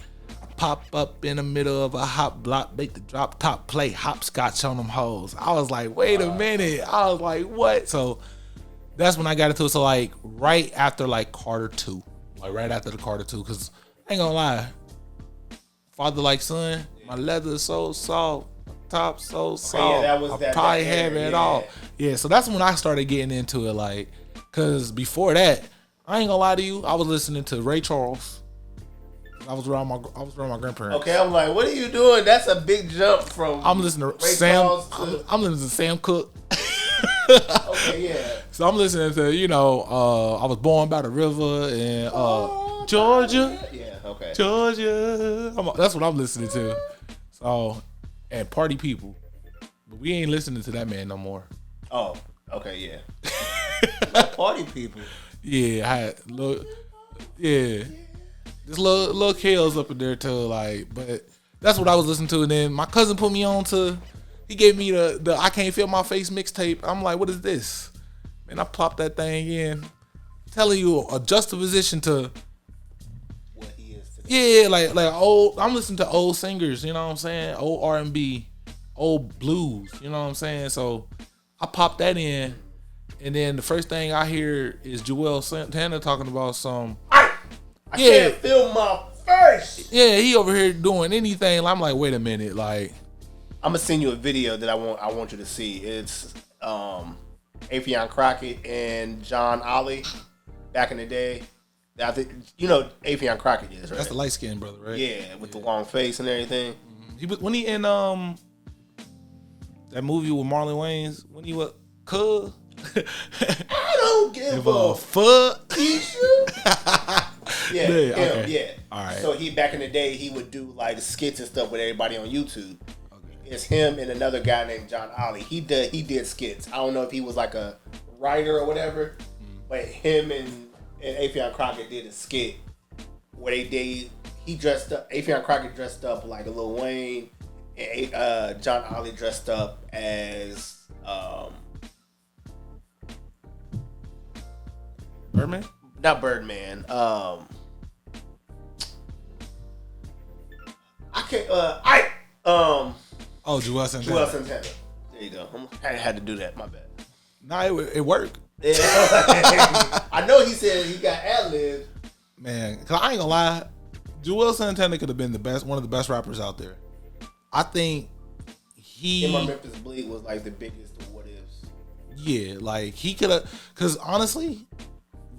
pop up in the middle of a hot block, make the drop top play hopscotch on them hoes. I was like, wait a minute. I was like, what? So that's when I got into it. So like right after like Carter 2. Like right after the Carter 2, because I ain't gonna lie, Father Like Son, my leather is so soft, my top so soft. Yeah, that was I probably have it all. Yeah, so that's when I started getting into it, like, because before that, I ain't gonna lie to you, I was listening to Ray Charles. I was around my grandparents. Okay, I'm like, what are you doing? That's a big jump from. I'm listening to Ray Sam. To... I'm listening to Sam Cooke. Okay, yeah. So I'm listening to, I Was Born by the River and Georgia. Yeah, okay. Georgia. That's what I'm listening to. So, and Party People. But we ain't listening to that man no more. Oh, okay, yeah. Party People. Yeah, I had There's little kills up in there too, like, but that's what I was listening to. And then my cousin put me on to, he gave me the I Can't Feel My Face mixtape. I'm like, what is this? Man, I popped that thing in. Telling you a juxtaposition to what he is today. Yeah, like old, I'm listening to old singers, you know what I'm saying? Old R&B, old blues, you know what I'm saying? So I popped that in, and then the first thing I hear is Joel Santana talking about some I can't feel my face. Yeah, he over here doing anything. I'm like, wait a minute, like, I'm gonna send you a video that I want you to see. It's Affion Crockett and John Ollie back in the day. I think Affion Crockett is, right? That's the light skinned brother, right? Yeah, with the long face and everything. He was when he in that movie with Marlon Wayans when he was Cuz. I don't give a fuck. Yeah, okay. Yeah. All right. So he back in the day he would do like skits and stuff with everybody on YouTube. Okay. It's him and another guy named John Ollie. He did skits. I don't know if he was like a writer or whatever, but him and Affion Crockett did a skit where Affion Crockett dressed up like a Lil Wayne, and John Ollie dressed up as Birdman? Not Birdman. I can't. Oh, Joel Santana. Joel Santana. There you go. I had to do that. My bad. Nah, it worked. Yeah. I know he said he got ad-libbed. Man, cause I ain't gonna lie, Joel Santana could have been one of the best rappers out there. I think Him on Memphis Bleak was like the biggest of what ifs. Yeah, like he could have, cause honestly,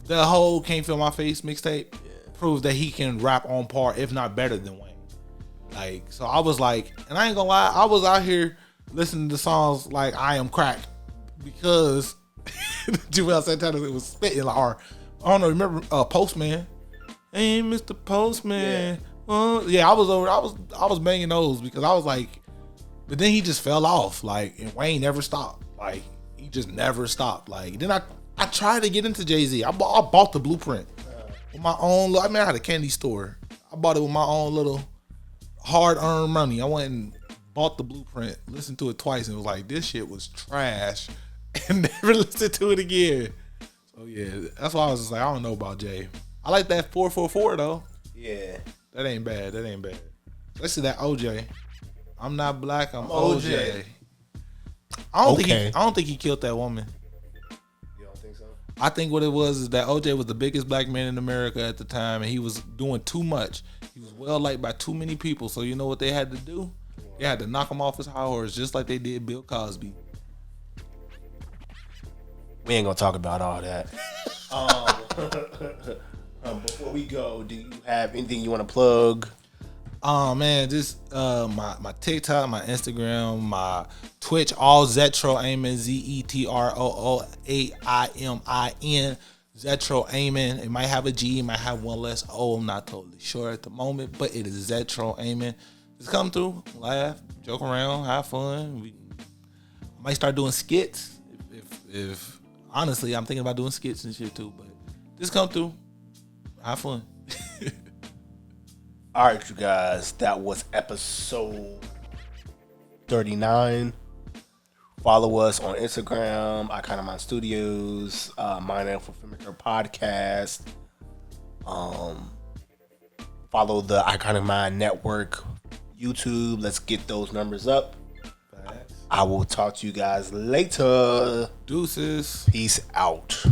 the whole "Can't Feel My Face" mixtape proves that he can rap on par, if not better than Wayne. Like, so I was like, and I ain't gonna lie, I was out here listening to songs like "I Am Crack" because Joel Santana was spitting like, or I don't know, remember Postman? Hey, Mr. Postman. Yeah, I was banging those because I was like, but then he just fell off. Like, and Wayne never stopped. Like, he just never stopped. Like, then I tried to get into Jay-Z. I bought the Blueprint with my own. I had a candy store. I bought it with my own little hard-earned money. I went and bought the Blueprint, listened to it twice, and was like, this shit was trash, and never listened to it again. So yeah, that's why I was just like, I don't know about Jay. I like that 444 though. Yeah. That ain't bad. Let's see that OJ. I'm not black, I'm OJ. I don't think he killed that woman. You don't think so? I think what it was is that OJ was the biggest black man in America at the time, and he was doing too much. He was well liked by too many people. So you know what they had to do? They had to knock him off his high horse, just like they did Bill Cosby. We ain't gonna talk about all that. Before we go, do you have anything you want to plug? Oh man, just my TikTok, my Instagram, my Twitch, all Zetro Aiming, ZetroAimin, Zetro Aiming. It might have a G, it might have one less O. I'm not totally sure at the moment, but it is Zetro Aiming. Just come through, laugh, joke around, have fun. I might start doing skits. If honestly, I'm thinking about doing skits and shit too. But just come through, have fun. All right, you guys, that was episode 39. Follow us on Instagram, I Kinda Mind Studios, mine and for Filmmaker Podcast. Follow the I Kinda Mind Network YouTube. Let's get those numbers up. I will talk to you guys later. Deuces. Peace out.